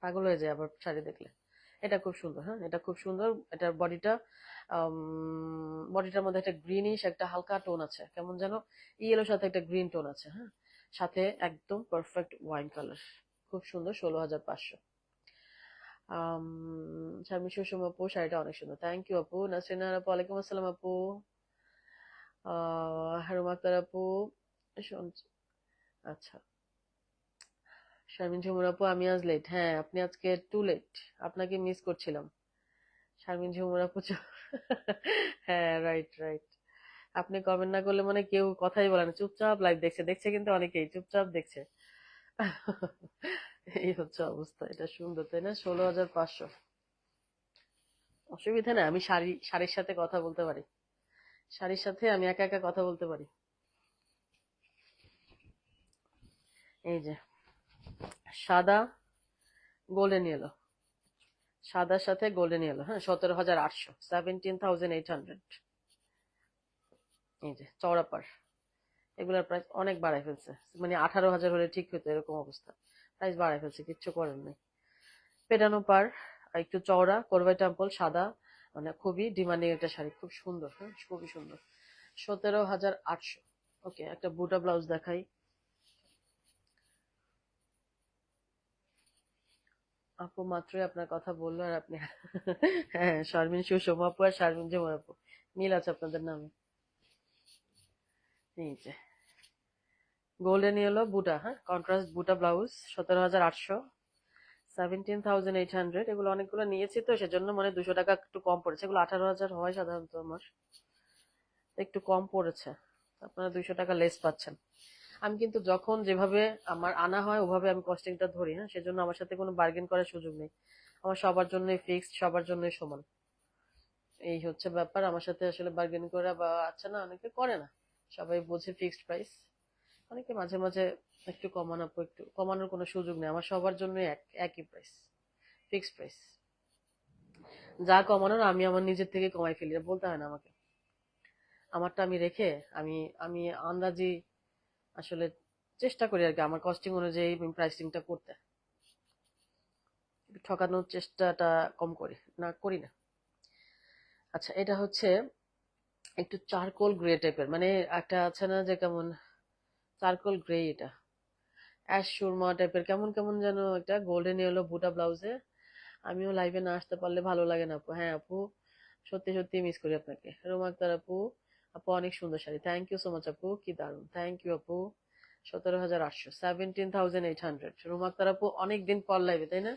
A: পাগল হয়ে যায় আবার শাড়ি দেখলে। এটা খুব সুন্দর, হ্যাঁ এটা খুব সুন্দর। এটার বডিটা, বডিটার মধ্যে একটা গ্রিনিশ একটা হালকা টোন আছে, কেমন যেন ইয়েলোর সাথে একটা গ্রিন টোন আছে, হ্যাঁ, সাথে একদম পারফেক্ট ওয়াইন কালার, খুব সুন্দর। 16,500। শারমিন সুষম আপু, শাড়িটা অনেক সুন্দর, থ্যাংক ইউ আপু। নাসরিন আপু, ওয়ালাইকুম আসসালাম আপু। হারুম আক্তার আপু, আচ্ছা। শারমিন ঝুমুর আপু, আমি আজ লেট, হ্যাঁ আপনি আজকে টু লেট, আপনাকে মিস করছিলাম। শারমিন ঝুমুর আপু হ্যাঁ, রাইট রাইট। আপনি কমেন্ট না করলে মানে কেউ কথাই বলে না, চুপচাপ লাইভ দেখছে, দেখছে কিন্তু অনেকেই চুপচাপ দেখছে। এই হচ্ছে অবস্থা। এটা সুন্দর তাই না, 16,500। অসুবিধা নেই, আমি শাড়ির সাথে কথা বলতে পারি, শাড়ির সাথে আমি একা একা কথা বলতে পারি। এই যে সাদা গোল্ডেন ইয়েলো, সাদার সাথে গোল্ডেন ইয়েলো, হ্যাঁ, 17,800, 17,800। এই যে চওড়া পার, এগুলোর প্রাইস অনেক বাড়ায় ফেলছে, মানে 18,000 হলে ঠিক হতো, এরকম অবস্থা, প্রাইস বাড়ায় ফেলছে, কিচ্ছু করার নেই। পেটানো পার, আর একটু চওড়া, করবাই টেম্পল, সাদা, মানে খুবই ডিমান্ডিং একটা শাড়ি, খুব সুন্দর, হ্যাঁ খুবই সুন্দর। 17,800। ওকে, একটা বুটা ব্লাউজ দেখাই। আপু মাত্রই আপনার কথা বললো আর আপনি হ্যাঁ, শারমিন সুষম আপু আর শারমিন জুমার আপু, মিল আছে আপনাদের নামে। এই যে গোল্ডেন ইয়েলো বুটা, হ্যাঁ কন্ট্রাস্ট বুটা ব্লাউজ, 17,800, 17,800। এগুলো অনেকগুলো নিয়েছি তো সেজন্য মানে 200 টাকা একটু কম পড়েছে, এগুলো 18,000 হয় সাধারণত আমার, একটু কম পড়েছে, আপনারা 200 টাকা লেস পাচ্ছেন। আমি কিন্তু যখন যেভাবে আমার আনা হয় ওভাবে আমি কস্টিংটা ধরি, হ্যাঁ, সেজন্য আমার সাথে কোনো বার্গেন করার সুযোগ নেই, আমার সবার জন্যই ফিক্সড, সবার জন্যই সমান। এই হচ্ছে ব্যাপার, আমার সাথে আসলে বার্গেন করা বা আচ্ছা না অনেকে করে না, সবাই বোঝে ফিক্সড প্রাইস। অনেকে মাঝে মাঝে একটু কমানো, একটু কমানোর কোনো সুযোগ নেই, আমার সবার জন্য একই প্রাইস, ফিক্সড প্রাইস। যা কমানোর আমি আমার নিজের থেকে কমাই ফেলি, বলতে হয় না আমাকে, আমারটা আমি রেখে আমি আমি আন্দাজি আসলে চেষ্টা করি আর কি, আমার কস্টিং অনুযায়ী প্রাইসিংটা করতে, ঠকানোর চেষ্টাটা কম করি না। আচ্ছা, এটা হচ্ছে একটু চারকোল গ্রে টাইপের, মানে একটা আছে না যে কেমন চারকোল গ্রে, এটা অ্যাশ সুরমা টাইপের, কেমন কেমন যেন একটা গোল্ডেন ইয়েলো বুটা ব্লাউজে। আমিও লাইভে না আসতে পারলে ভালো লাগে না আপু, হ্যাঁ আপু সত্যি সত্যি মিস করি আপনাকে। রোমা আক্তার আপু, আপু অনেক সুন্দর শাড়ি, থ্যাংক ইউ সো মাচ আপু, কি দারুন, থ্যাংক ইউ আপু। 17,800, 17,800। রোমা আক্তার আপু অনেকদিন পর লাইভে তাই না।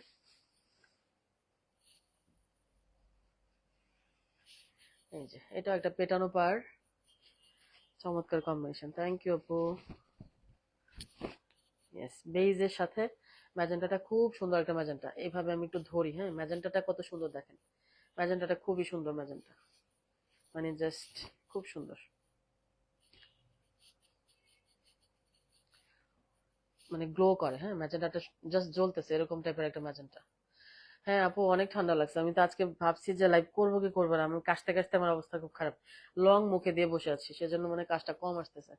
A: এই যে এটা একটা পেটানো পার, চমৎকার কম্বিনেশন, থ্যাংক ইউ আপু। ইয়েস, বেইজের সাথে ম্যাজেন্টাটা খুব সুন্দর একটা ম্যাজেন্টা। এইভাবে আমি একটু ধরি, হ্যাঁ, ম্যাজেন্টাটা কত সুন্দর দেখেন। ম্যাজেন্টাটা খুবই সুন্দর ম্যাজেন্টা, মানে জাস্ট খুব সুন্দর, মানে গ্লো করে, হ্যাঁ ম্যাজেন্টাটা জাস্ট জ্বলতেছে এরকম টাইপের একটা ম্যাজেন্টা। হ্যাঁ আপু, অনেক ঠান্ডা লাগছে। আমি তো আজকে ভাবছি যে লাইভ করবো কি করবো না, আমি কাশতে কাশতে আমার অবস্থা খুব খারাপ। লং মুখে দিয়ে বসে আছি, সেজন্য মানে কাজটা কম আসতেছে।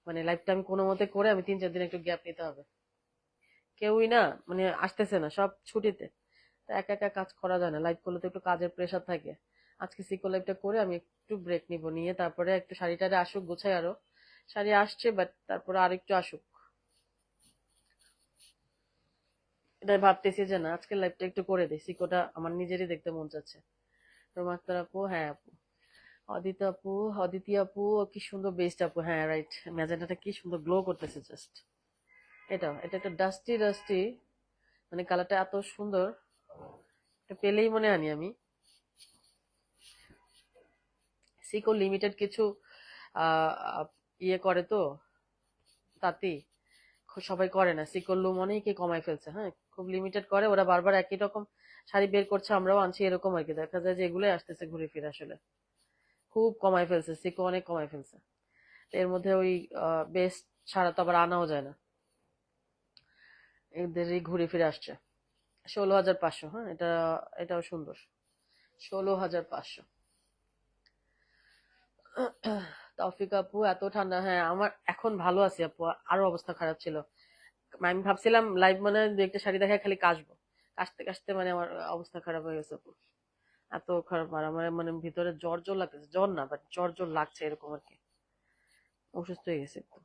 A: মানে লাইভটা আমি কোনো মতে করে আমি 3-4 দিন একটু গ্যাপ নিতে হবে। কেউই না, মানে আসতেছে না, সব ছুটিতে। তা একা একা কাজ করা যায় না, লাইভ করলে তো একটু কাজের প্রেশার থাকে। আজকে সিকো লাইভটা করে আমি একটু ব্রেক নিব, নিয়ে তারপরে একটু শাড়িটারে আসুক গোছাই আরো। শাড়ি আসছে, বাট তারপরে আর একটু আসুক। এটাই ভাবতেছি যে না, আজকে লাইভটা একটু করে দিই, সিকোটা আমার নিজেরই দেখতে মন চাচ্ছে। তোমার আক্তার আপু, হ্যাঁ আপু। অদিতি আপু, অদিতি আপু, কি সুন্দর বেস্ট আপু, হ্যাঁ রাইট। ম্যাজেন্টাটা কি সুন্দর গ্লো করতেছে জাস্ট। এটা একটা ডাস্টি ডাস্টি, মানে কালারটা এত সুন্দর। এটা পেলেই মনে আনি আমি। সিকো লিমিটেড কিছু আহ আহ, ইয়ে করে তো, তাতেই সবাই করে না। সিকো লুম অনেকে কমাই ফেলছে, হ্যাঁ খুব লিমিটেড করে ওরা, বারবার একই রকম শাড়ি বের করছে, আমরাও আনছি, এরকম আর কি। দেখা যায় যে এগুলোই আসতেছে ঘুরে ফিরে, আসলে খুব কমাই ফেলছে সিকো, অনেক কমাই ফেলছে। এর মধ্যে ওই বেস্ট ছাড়া তো আবার আনাও যায় না, এদেরই ঘুরে ফিরে আসছে। 16,500, হ্যাঁ এটাও সুন্দর। 16,500। তৌফিক আপু, এত ঠান্ডা, হ্যাঁ আমার এখন ভালো আছি আপু, আরো অবস্থা খারাপ ছিল। আমি ভাবছিলাম লাইভ মানে দু একটা শাড়ি দেখায় খালি কাশবো, কাশতে কাশতে মানে আমার অবস্থা খারাপ হয়ে গেছে আপু। এত খারাপ, আর আমার মানে ভিতরে জ্বর জ্বর লাগতেছে, জ্বর না বাট জ্বর জ্বর লাগছে এরকম আর কি, অসুস্থ হয়ে গেছে একটু।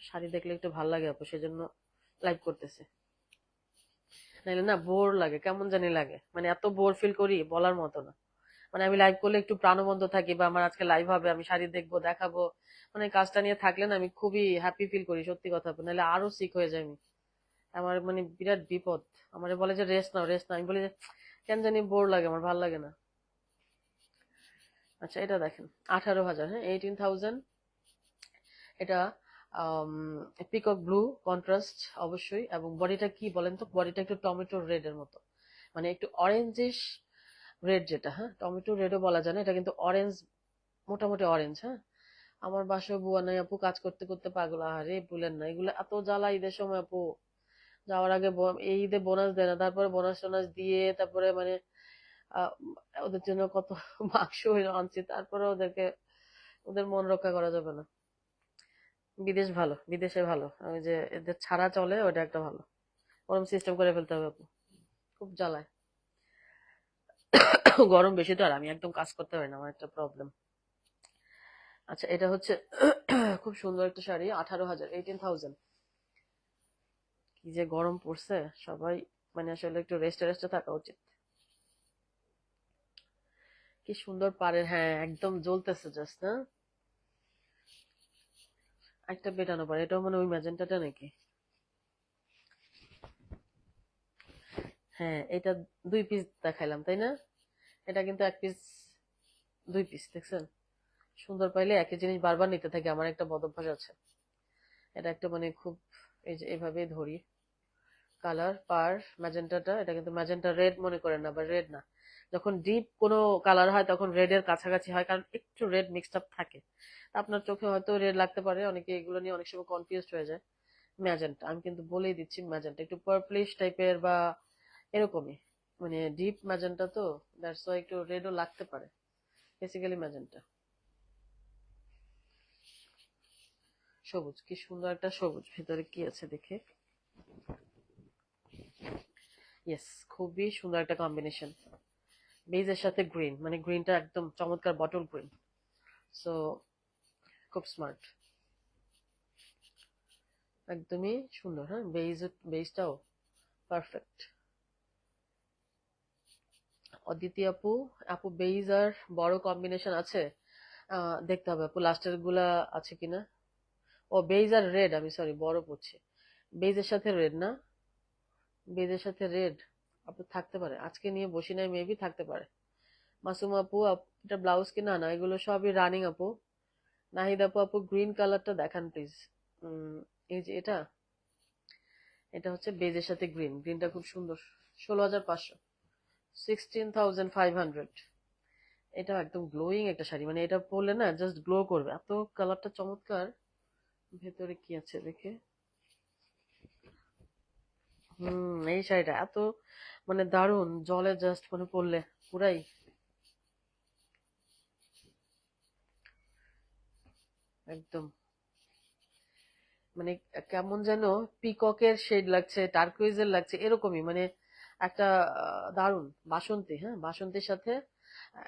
A: শাড়ি দেখলে একটু ভালো লাগে আপু, সেজন্য লাইভ করতেছে। নাইলে না বোর লাগে, কেমন জানি লাগে, মানে এত বোর ফিল করি বলার মতো না। মানে আমি লাইভ করলে একটু প্রাণবন্ত থাকি, বা আমার আজকে লাইভ হবে, আমি শাড়ি দেখবো, দেখাবো, মানে কাজটা নিয়ে থাকলে না আমি খুবই হ্যাপি ফিল করি, সত্যি কথা। নাহলে আরো সিক হয়ে যায় আমি, আমার মানে বিরাট বিপদ। আমার বলে যে রেস্ট নাও রেস্ট নাও, আমি বলি যে কেন জানি বোর লাগে, আমার ভালো লাগে না। আচ্ছা এটা দেখেন, 18,000, হ্যাঁ 18,000। এটা পিকক ব্লু কন্ট্রাস্ট অবশ্যই, এবং বডিটা কি বলেন তো, বডিটা একটু টমেটো রেড এর মতো, মানে একটু অরেঞ্জিশ রেড, যেটা হ্যাঁ টমেটো রেডও বলা যায় না, এটা কিন্তু অরেঞ্জ, মোটামুটি অরেঞ্জ, হ্যাঁ। আমার বাসায় বুয়া নাই আপু, কাজ করতে করতে পাগল। আরে বলেন না, এগুলো এত জ্বালা ঈদের সময় আপু। যাওয়ার আগে এই ঈদে বোনাস দেয় না, তারপরে বোনাস টোনাস দিয়ে তারপরে মানে আহ, ওদের জন্য কত মাংস আনছি, তারপরে ওদেরকে, ওদের মন রক্ষা করা যাবে না। বিদেশ ভালো, বিদেশে ভালো, ওই যে এদের ছাড়া চলে ওটা একটা ভালো, ওরকম সিস্টেম করে ফেলতে হবে আপু। খুব জ্বালায়। গরম বেশি তো, আর আমি একদম কাজ করতে পারি না, আমার একটা প্রবলেম। আচ্ছা এটা হচ্ছে খুব সুন্দর একটা শাড়ি, 18,000, 18,000। কি যে গরম পড়ছে, সবাই মানে আসলে একটু রেস্টে রেস্টে থাকা উচিত। কি সুন্দর পাড়ের, হ্যাঁ একদম জ্বলতেছে জাস্ট না। একটা বেটানো পারে, এটাও মানে ওই ম্যাজেন্টাটা নাকি? হ্যাঁ এটা 2 পিস দেখাইলাম তাই না? এটা কিন্তু 1 পিস, 2 পিস দেখছেন? সুন্দর পাইলে একই জিনিস বারবার নিতে থাকি, আমার একটা বদ অভ্যাস আছে। এটা একটা মানে খুব, এই যে এভাবেই ধরি। কালার পার ম্যাজেন্টাটা, এটা কিন্তু ম্যাজেন্টা রেড মনে করেন না, বা রেড না। যখন ডিপ কোনো কালার হয় তখন রেড এর কাছাকাছি হয়, কারণ একটু রেড মিক্সড আপ থাকে। তা আপনার চোখে হয়তো রেড লাগতে পারে, অনেকে এগুলো নিয়ে অনেক সময় কনফিউজড হয়ে যায়। ম্যাজেন্টা, আমি কিন্তু বলেই দিচ্ছি ম্যাজেন্টা একটু পার্পলিশ টাইপের বা এরকমই, মানে ডিপ ম্যাজেন্টা তো, দ্যাটস ওয়াই একটু রেডও লাগতে পারে। Basically magenta. সবুজ, কি সুন্দর একটা সবুজ, ভেতরে কি আছে দেখে। ইয়েস, খুবই সুন্দর একটা কম্বিনেশন। বেজের সাথে গ্রিন, মানে গ্রিনটা একদম চমৎকার বটল গ্রিন। সো খুব স্মার্ট, একদমই সুন্দর। হ্যাঁ বেজটাও পারফেক্ট। অদিতি আপু, আপু বেজ আর বড় কম্বিনেশন আছে, দেখতে হবে আপু লাস্টের গুলা আছে কিনা। ও বেজ আর রেড, আমি সরি বড় পড়ছি। বেজের সাথে রেড না, বেজের সাথে রেড আপু থাকতে পারে, আজকে নিয়ে বসি নাই, মেবি থাকতে পারে। মাসুম আপু, এটা ব্লাউজ কি? না না, এগুলো সবই রানিং আপু, নাহিদ আপু, আপু গ্রিন কালারটা দেখান প্লিজ। এই যে এটা, এটা হচ্ছে বেজের সাথে গ্রিন, গ্রিনটা খুব সুন্দর। 16,500, 16,500। এটা একদম গ্লোয়িং একটা শাড়ি, মানে এটা পরলে না জাস্ট গ্লো করবে, এত কালারটা চমৎকার। ভেতরে কি আছে দেখে। এই শাড়িটা এত মানে দারুণ, জলে জাস্ট মানে পরলে পুরাই একদম মানে কেমন যেন পিককের শেড লাগছে, টার্কুইজের লাগছে, এরকমই মানে একটা দারুণ বাসন্তী, হ্যাঁ বাসন্তীর সাথে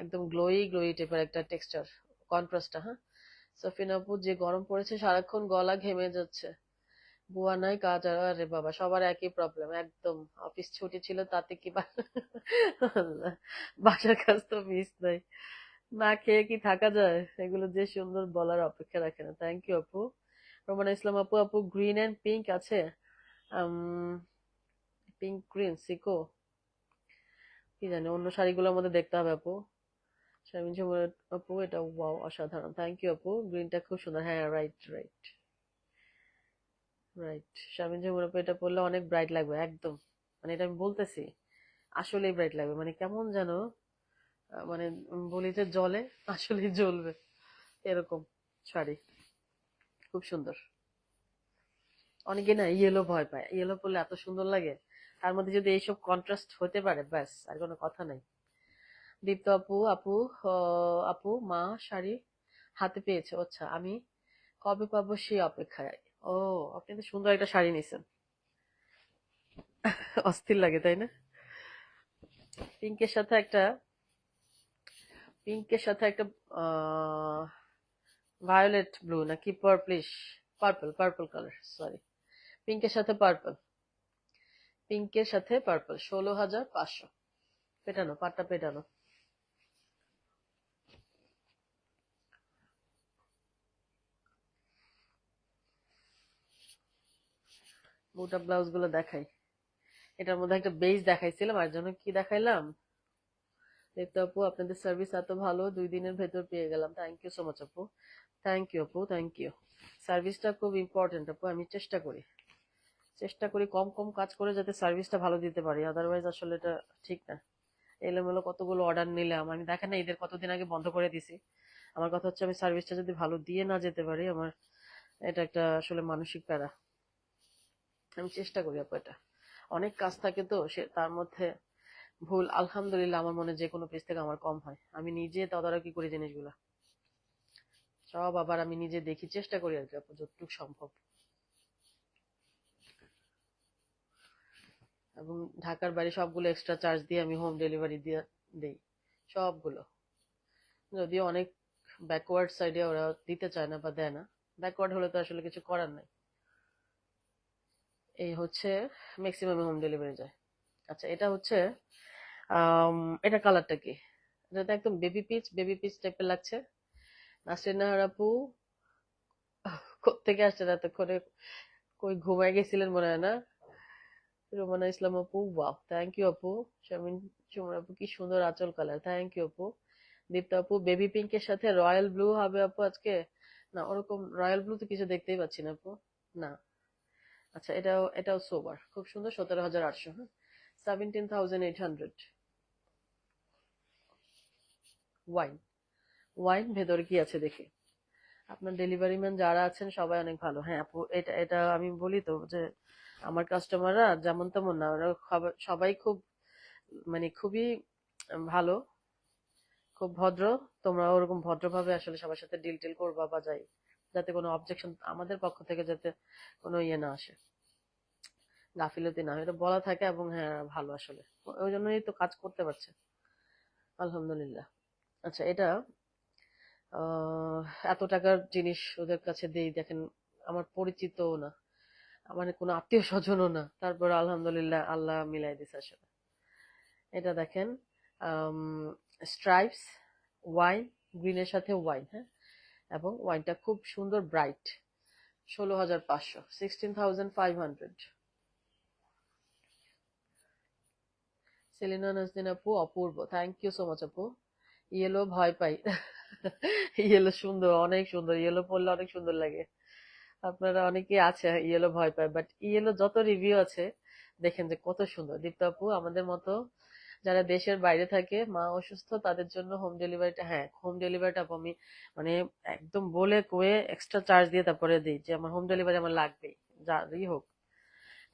A: একদম গ্লোই গ্লোই টাইপের একটা টেক্সচার, কন্ট্রাস্টটা। হ্যাঁ সফিন আপু, যে গরম পড়েছে সারাক্ষণ গলা ঘেমে যাচ্ছে, বুয়া নাই কাজ আর, আরে বাবা সবার একই প্রবলেম একদম। অফিস ছুটি ছিল তাতে কি আল্লাহ, বাসার কাজ তো মিস নাই, না খেয়ে কি থাকা যায়? এগুলো যে সুন্দর বলার অপেক্ষা রাখে না। থ্যাংক ইউ আপু। রোমানা ইসলাম আপু, আপু গ্রিন এন্ড পিঙ্ক আছে? পিঙ্ক গ্রিন সিকো, কি জানি, অন্য শাড়িগুলোর মধ্যে দেখতে হবে আপু। শারমিন ঝুমুর আপু, এটা ওয়াও অসাধারণ, থ্যাংক ইউ আপু, গ্রিনটা খুব সুন্দর। হ্যাঁ রাইট রাইট রাইট। শারমিন ঝুমুর আপু, এটা পরলে অনেক ব্রাইট লাগবে একদম, মানে এটা আমি বলতেছি, আসলেই ব্রাইট লাগবে, মানে কেমন যেন মানে বলি যে জলে, আসলেই জ্বলবে এরকম শাড়ি, খুব সুন্দর। অনেকে না ইয়েলো ভয় পায়, ইয়েলো পরলে এত সুন্দর লাগে, তার মধ্যে যদি এইসব কন্ট্রাস্ট হতে পারে ব্যাস আর কোনো কথা নাই। দীপ্ত আপু, আপু আপু মা শাড়ি হাতে পেয়েছে, আচ্ছা আমি কবে পাবো সেই অপেক্ষায়। ও, আপনি তো সুন্দর একটা শাড়ি নিছেন, অস্থির লাগে তাই না? পিঙ্কের সাথে একটা, পিঙ্কের সাথে একটা ভায়োলেট ব্লু নাকি purplish, purple, purple colour, sorry, পিঙ্কের সাথে পার্পল, পিঙ্কের সাথে পার্পল, 16,500। পেটানো, পাটটা পেটানো। বুটা ব্লাউজ গুলো দেখাই। এটার মধ্যে একটা বেজ দেখাইছিলাম, আর জন্য কি দেখাইলাম। দেখতে আপু, আপনাদের সার্ভিস এত ভালো, 2 দিনের ভেতর পেয়ে গেলাম, থ্যাংক ইউ সো মাচ আপু। থ্যাংক ইউ আপু, থ্যাংক ইউ। সার্ভিসটা খুব ইম্পর্টেন্ট আপু, আমি চেষ্টা করি, চেষ্টা করি কম কম কাজ করে যাতে সার্ভিসটা ভালো দিতে পারি, আদারওয়াইজ আসলে এটা ঠিক না। এলোমেলো কতগুলো অর্ডার নিলাম আমি, দেখেন না ঈদের কতদিন আগে বন্ধ করে দিছি। আমার কথা হচ্ছে, আমি সার্ভিসটা যদি ভালো দিয়ে না যেতে পারি, আমার এটা একটা আসলে মানসিক প্যারা। আমি চেষ্টা করি আপু, এটা অনেক কাজ থাকে তো সে তার মধ্যে ভুল আলহামদুলিল্লাহ আমার মনে যে কোনো পেজ থেকে আমার কম হয়, আমি নিজে তদারকি করি জিনিসগুলা সব, আবার আমি নিজে দেখি, চেষ্টা করি আর কি আপু যতটুকু সম্ভব। এবং ঢাকার বাইরে সবগুলো এক্সট্রা চার্জ দিয়ে আমি হোম ডেলিভারি দিয়ে দেই সবগুলো, যদিও অনেক ব্যাকওয়ার্ড সাইডে ওরা দিতে চায় না বা দেয় না, ব্যাকওয়ার্ড হলে তো আসলে কিছু করার নাই। এই হচ্ছে ম্যাক্সিমাম হোম ডেলিভারি যায়। আচ্ছা এটা হচ্ছে আম, এটা কালারটা কি? এটা তো একদম বেবি পিচ, বেবি পিচ টাইপের লাগছে। নাসরিন নাহার আপু, কোত্থেকে আসছেন এতক্ষণে, কই ঘুমায় গেছিলেন মনে হয় না? রোমানা ইসলাম আপু, ওয়াও থ্যাংক ইউ আপু। শামিন সুমন আপু, কি সুন্দর আঁচল কালার, থ্যাংক ইউ আপু। দীপ্ত আপু, বেবি পিঙ্কের সাথে রয়্যাল ব্লু হবে আপু আজকে? না ওরকম রয়্যাল ব্লু তো কিছু দেখতেই পাচ্ছি না আপু, না। আচ্ছা এটাও, এটাও সোবার, খুব সুন্দর, 17,800, হ্যাঁ 17,800। ওয়াইন, ওয়াইন ভেতরে কি আছে দেখি। আপনার ডেলিভারি ম্যান যারা আছেন সবাই অনেক ভালো। হ্যাঁ আপু, এটা এটা আমি বলি তো যে আমার কাস্টমাররা যেমন তেমন না, ওরা সবাই খুব মানে খুবই ভালো, খুব ভদ্র। তোমরা ওরকম ভদ্রভাবে আসলে সবার সাথে ডিল টিল করবা বা যাই, যাতে কোনো অবজেকশন আমাদের পক্ষ থেকে যাতে কোনো ইয়ে না আসে, গাফিলতি না হয়, এটা বলা থাকে। এবং হ্যাঁ ভালো আসলে, ওই জন্যই তো কাজ করতে পারছে আলহামদুলিল্লাহ। আচ্ছা এটা আহ এত টাকার জিনিস ওদের কাছে দেই, দেখেন আমার পরিচিতও না, আমার কোনো আত্মীয় স্বজনও না, তারপর আলহামদুলিল্লাহ আল্লাহ মিলাই দিছে আসলে। এটা দেখেন, স্ট্রাইপস ওয়াইন, গ্রিনের সাথে ওয়াইন, হ্যাঁ, এবং ওয়াইনটা খুব সুন্দর ব্রাইট, 16,500, 16,500। সেলিনা নাজদিন আপু, অপূর্ব, থ্যাংক ইউ সো মাচ আপু। ইয়েলো ভয় পাই, ইয়েলো সুন্দর, অনেক সুন্দর, ইয়েলো পরলে অনেক সুন্দর লাগে। আপনারা অনেকেই আছে ইয়েলো ভয় পায়, বাট ইয়েলো যত রিভিউ আছে দেখেন যে কত সুন্দর। দীপ্ত আপু, আমাদের মতো যারা দেশের বাইরে থাকে, মা অসুস্থ, তাদের জন্য হোম ডেলিভারিটা, হ্যাঁ হোম ডেলিভারিটা আমি মানে একদম বলে কয়ে এক্সট্রা চার্জ দিয়ে তারপরে দিই যে আমার হোম ডেলিভারি আমার লাগবেই, যাই হোক।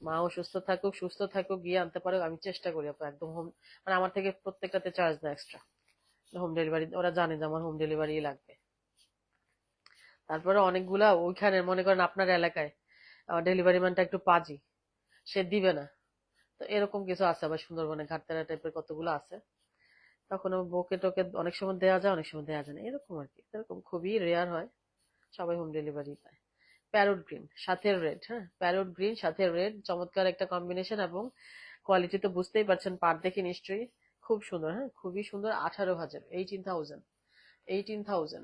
A: মা অসুস্থ থাকুক সুস্থ থাকুক, গিয়ে আনতে পারুক, আমি চেষ্টা করি আপু একদম হোম, মানে আমার থেকে প্রত্যেকটাতে চার্জ দেয় এক্সট্রা। হোম ডেলিভারি ওরা জানে যে আমার হোম ডেলিভারি লাগবে। তারপরে অনেকগুলা ওইখানে মনে করেন আপনার এলাকায় ডেলিভারি ম্যানটা একটু পাজি, সে দিবে না। তো এরকম কিছু আছে, আবার সুন্দরবনে ঘাটতেরা টাইপের কতগুলো আছে, তখন বউকে টোকে অনেক সময় দেওয়া যায়, অনেক সময় দেওয়া যায় না, এরকম আর কি। এরকম খুবই রেয়ার হয়, সবাই হোম ডেলিভারি পায়। প্যারোট গ্রিন সাথে রেড, হ্যাঁ প্যারোট গ্রিন সাথে রেড, চমৎকার একটা কম্বিনেশন। এবং কোয়ালিটি তো বুঝতেই পারছেন, পাট দেখে নিশ্চয়ই। খুব সুন্দর, হ্যাঁ খুবই সুন্দর। 18,000, 18,000, 18,000।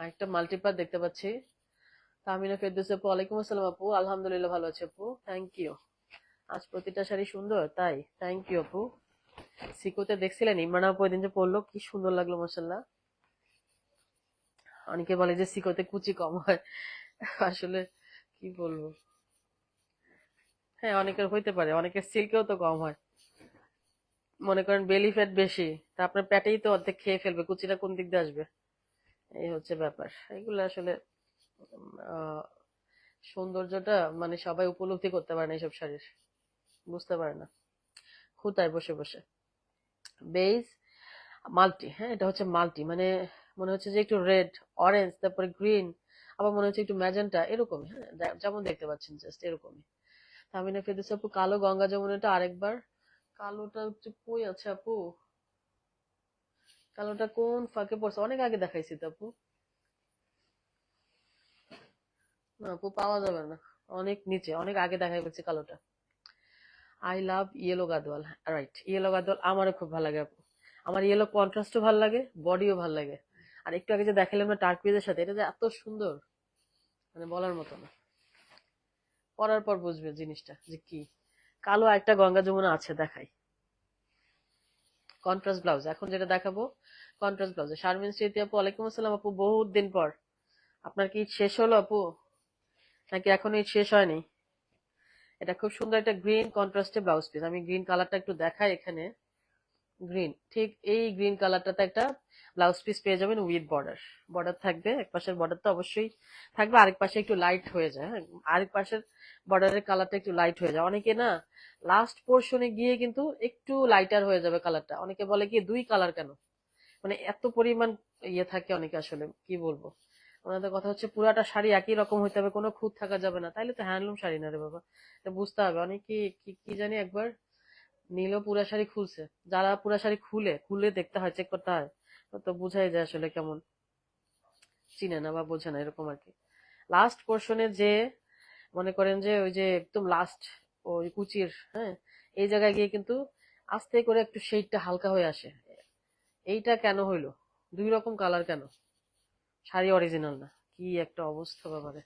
A: আরেকটা মাল্টিপার দেখতে পাচ্ছি। তামিনা ফেরদৌস আপু, ওয়ালাইকুম আসসালাম আপু, আলহামদুলিল্লাহ ভালো আছে আপু, থ্যাংক ইউ। আজ প্রতিটা শাড়ি সুন্দর, তাই থ্যাংক ইউ আপু। সিকোতে দেখছিলেন ইমরান আপু ওইদিন যে পরলো, কি সুন্দর লাগলো মাসাল্লাহ। অনেকে বলে যে সিকোতে কুচি কম হয়, আসলে কি বলবো। হ্যাঁ অনেকের হইতে পারে, অনেকের সিল্কেও তো কম হয়। মনে করেন বেলি ফ্যাট বেশি, তা আপনার প্যাটেই তো অর্ধেক খেয়ে ফেলবে, কুচিটা কোন দিক দিয়ে আসবে। এই হচ্ছে ব্যাপার। এগুলো আসলে আহ সৌন্দর্যটা মানে সবাই উপলব্ধি করতে পারে না এইসব শাড়ির, বুঝতে পারে না। খুঁতায় বসে বসে বেজ মাল্টি, হ্যাঁ এটা হচ্ছে মাল্টি, মানে মনে হচ্ছে যে একটু রেড, অরেঞ্জ, তারপরে গ্রিন, আবার মনে হচ্ছে একটু ম্যাজেন্টা, এরকমই, হ্যাঁ যেমন দেখতে পাচ্ছেন জাস্ট এরকমই। তামিনা ফেরদৌস আপু, কালো গঙ্গা যমুনাটা আরেকবার। কালোটা হচ্ছে কই আছে আপু, কালোটা কোন ফাঁকে পড়ছে, অনেক আগে দেখাইছি তো আপু। না আপু পাওয়া যাবে না, অনেক নিচে, অনেক আগে দেখাই ফেলছি কালোটা। I love yellow Gadwal, right yellow Gadwal আমারও খুব ভালো লাগে আপু। আমার ইয়েলো কন্ট্রাস্টও ভালো লাগে, বডিও ভালো লাগে। আর একটু আগে যে দেখালাম না টার্কুইজের সাথে, এটা যে এত সুন্দর, মানে বলার মতো না। পরার পর বুঝবে জিনিসটা যে কি। কালো একটা গঙ্গা যমুনা আছে, দেখাই। কন্ট্রাস্ট ব্লাউজ এখন যেটা দেখাবো, কন্ট্রাস্ট ব্লাউজ। শারমিন স্মৃতি আপু, ওয়ালাইকুম আসসালাম আপু, বহুত দিন পর। আপনার কি ঈদ শেষ হলো আপু, নাকি এখনো ঈদ শেষ হয়নি? এটা খুব সুন্দর একটা গ্রিন কন্ট্রাস্টে ব্লাউজ পিস, আমি গ্রিন কালারটা একটু দেখাই এখানে। গ্রিন, ঠিক এই গ্রিন কালারটাতে একটা ব্লাউজ পিস পেয়ে যাবেন উইথ বর্ডার। বর্ডার থাকবে, এক পাশের বর্ডার তো অবশ্যই থাকবে, আরেক পাশে একটু লাইট হয়ে যায়, হ্যাঁ আরেক পাশের বর্ডারের কালারটা একটু লাইট হয়ে যায়। অনেকে না লাস্ট পোর্শনে গিয়ে কিন্তু একটু লাইটার হয়ে যাবে কালারটা, অনেকে বলে কি দুই কালার কেন, মানে এত পরিমাণ ইয়ে থাকে অনেকে, আসলে কি বলবো। ওনাদের কথা হচ্ছে পুরাটা শাড়ি একই রকম হইতে হবে, কোনো খুঁত থাকা যাবে না, তাইলে তো হ্যান্ডলুম শাড়ি না রে বাবা। এটা বুঝতে হবে। অনেকে কি কি জানি একবার নীল পুরা শাড়ি খুলছে, যারা পুরা শাড়ি খুলে খুলে দেখতে হয়, চেক করতে হয়, তো বুঝাই যায় আসলে কেমন চিনে না বা বোঝে না, এরকম আর কি। লাস্ট পোর্শনে যে মনে করেন যে ওই যে একদম লাস্ট ওই কুচির, হ্যাঁ এই জায়গায় গিয়ে কিন্তু আস্তে করে একটু শেডটা হালকা হয়ে আসে। এইটা কেন হইলো, দুই রকম কালার কেন, শাড়ি অরিজিনাল না, কি একটা অবস্থা বাবারে।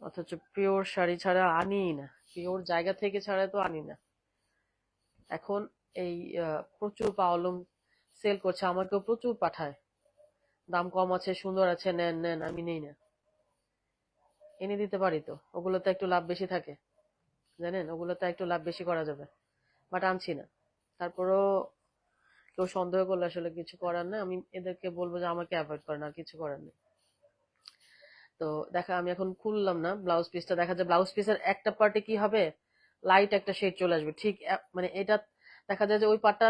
A: অথচ পিওর শাড়ি ছাড়া আনি না, পিওর জায়গা থেকে ছাড়া তো আনি না। এখন এই প্রচুর পাওলুম সেল করছে, আমাকেও প্রচুর পাঠায়, দাম কম আছে, সুন্দর আছে, নেন নেন, আমি নেই না। এনে দিতে পারি তো, ওগুলোতে একটু লাভ বেশি থাকে, জানেন ওগুলোতে একটু লাভ বেশি করা যাবে, বাট আনছি না। তারপরও কেউ সন্দেহ করলে আসলে কিছু করার নেই, আমি এদেরকে বলবো যে আমাকে অ্যাভয়েড করেন, আর কিছু করার নেই। তো দেখা, আমি এখন খুললাম না ব্লাউজ পিসটা, দেখা যায় ব্লাউজ পিসের একটা পার্টে কি হবে, লাইট একটা শেড চলে আসবে, ঠিক মানে এটা দেখা যায় যে ওই পার্টটা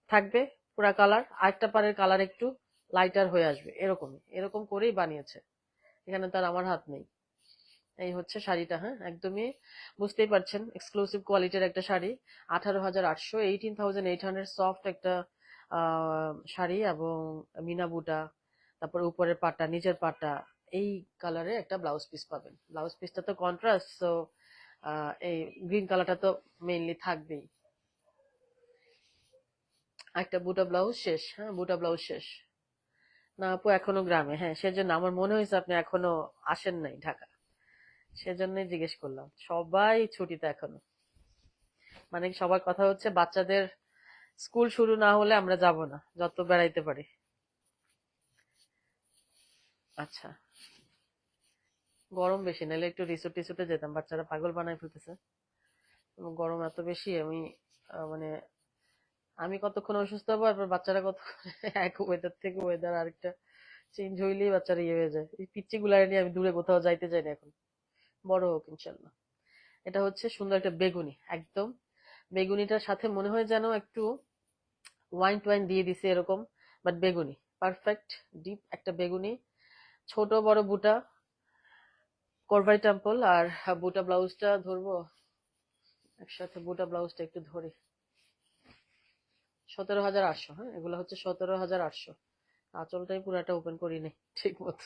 A: থাকবে পুরা কালার, আরেকটা পাড়ের কালার একটু লাইটার হয়ে আসবে, এরকমই এরকম করেই বানিয়েছে, এখানে তার আমার হাত নেই। এই হচ্ছে শাড়িটা, হ্যাঁ একদমই বুঝতেই পারছেন এক্সক্লুসিভ কোয়ালিটির একটা শাড়ি। 18,800, 18,800, সফট একটা শাড়ি, এবং মিনা বুটা, তারপর উপরের পাটটা নিচের পাটটা এই কালারে একটা ব্লাউজ পিস পাবেন। ব্লাউজ পিসটা তো কন্ট্রাস্ট, সো এই গ্রিন কালারটা তো মেইনলি থাকবেই। একটা বুটা ব্লাউজ শেষ, হ্যাঁ বুটা ব্লাউজ শেষ। না আপু এখনো গ্রামে, হ্যাঁ সেজন্য আমার মনে হয়েছে আপনি এখনো আসেন নাই ঢাকা। সেজন্যই জিজ্ঞেস করলাম। সবাই ছুটিতে এখনো, মানে সবার কথা হচ্ছে বাচ্চাদের স্কুল শুরু না হলে আমরা যাব না, যত বেড়াইতে পারি। আচ্ছা, গরম বেশি, নাহলে একটু রিসোর্ট টিসোর্টে যেতাম, বাচ্চারা পাগল বানায় ফেলতেছে। এবং গরম এত বেশি, আমি মানে আমি কতক্ষণ অসুস্থ হবো, আর বাচ্চারা কত এক ওয়েদার থেকে ওয়েদার আরেকটা চেঞ্জ হইলেই বাচ্চারা ইয়ে হয়ে যায়। এই পিচ্চি গুলার নিয়ে আমি দূরে কোথাও যাইতে চাই না এখন, বড় হোক ইনশাল্লাহ। এটা হচ্ছে সুন্দর একটা বেগুনি, একদম বেগুনিটার সাথে মনে হয় যেন একটু ওয়াইন টোয়াইন দিয়ে দিছে এরকম, বাট বেগুনি পারফেক্ট, ডিপ একটা বেগুনি। ছোট বড় বুটা, করভাই টেম্পল। আর বুটা ব্লাউজটা ধরবো একসাথে, বুটা ব্লাউজটা একটু ধরি। 17,800, হ্যাঁ এগুলো হচ্ছে 17,800। আঁচলটাই পুরাটা ওপেন করি নাই ঠিক মতো।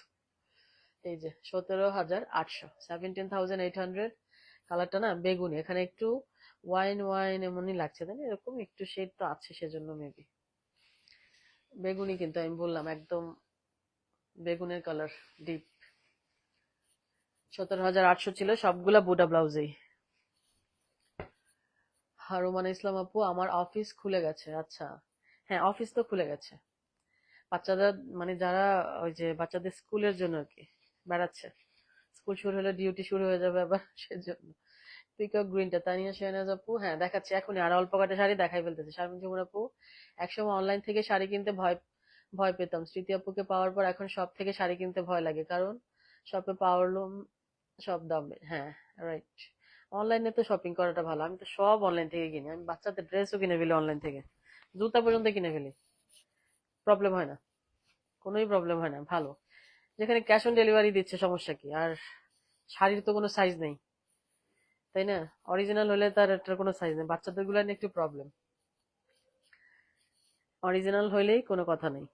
A: এই যে 17,800, 17,800। কালারটা না বেগুনি, এখানে একটু ওয়াইন ওয়াইন এমনই লাগছে, তাই না? এরকম একটু শেড তো আছে, সেজন্য মেবি বেগুনি, কিন্তু আমি বললাম একদম বেগুনের কালার, ডিপ। 17,800 ছিল সবগুলা বুটা ব্লাউজেই। রোমানা ইসলাম আপু, আমার অফিস খুলে গেছে। আচ্ছা, হ্যাঁ অফিস তো খুলে গেছে। বাচ্চাদের মানে যারা ওই যে বাচ্চাদের স্কুলের জন্য আর কি বেড়াচ্ছে, স্কুল শুরু হলে ডিউটি শুরু হয়ে যাবে আবার, সেজন্য। পিকক গ্রিনটা তানিয়া শেহনাজ আপু, হ্যাঁ দেখাচ্ছি এখনই, আর অল্প কটা শাড়ি দেখাই ফেলতেছে। শারমিন জুমুর আপু, একসময় অনলাইন থেকে শাড়ি কিনতে ভয় ভয় পেতাম, স্মৃতি আপুকে পাওয়ার পর এখন সব থেকে শাড়ি কিনতে ভয় লাগে, কারণ শপে পাওয়ারলুম সব দামে। হ্যাঁ, রাইট। অনলাইনে তো শপিং করাটা ভালো, আমি তো সব অনলাইন থেকে কিনি, আমি বাচ্চাদের ড্রেসও কিনে ফেলি অনলাইন থেকে, জুতা পর্যন্ত কিনে ফেলি, প্রবলেম হয় না, কোনোই প্রবলেম হয় না, ভালো। যেখানে ক্যাশ অন ডেলিভারি দিচ্ছে সমস্যা কি? আর শাড়ির তো কোনো সাইজ নেই, তাই না? অরিজিনাল হলে তার এটার কোনো সাইজ নেই, বাচ্চাদের গুলো নিয়ে একটু প্রবলেম, অরিজিনাল হইলেই কোনো কথা নেই।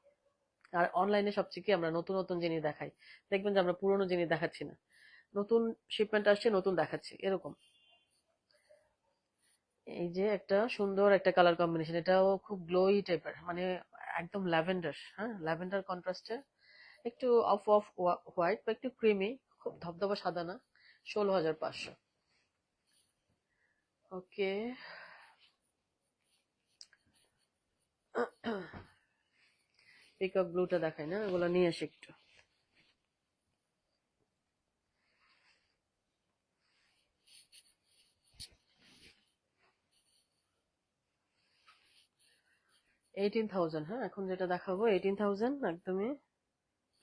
A: আর অনলাইনে সবচেয়ে কি আমরা নতুন নতুন জিনিস দেখাই, দেখবেন যে আমরা পুরোনো জিনিস দেখাচ্ছি না, নতুন শিপমেন্ট আসছে নতুন দেখাচ্ছি এরকম। এই যে একটা সুন্দর একটা কালার কম্বিনেশন, এটাও খুব গ্লোই টাইপের, মানে একদম ল্যাভেন্ডার, হ্যাঁ ল্যাভেন্ডার কন্ট্রাস্টে একটু অফ অফ হোয়াইট বা একটু ক্রিমি, খুব ধবধবা সাদা না। 16,500। ওকে, পিকক ব্লুটা দেখাই না, এগুলো নিয়ে আসি একটু। 18,000, হ্যাঁ এখন যেটা দেখাবো 18,000 একদমই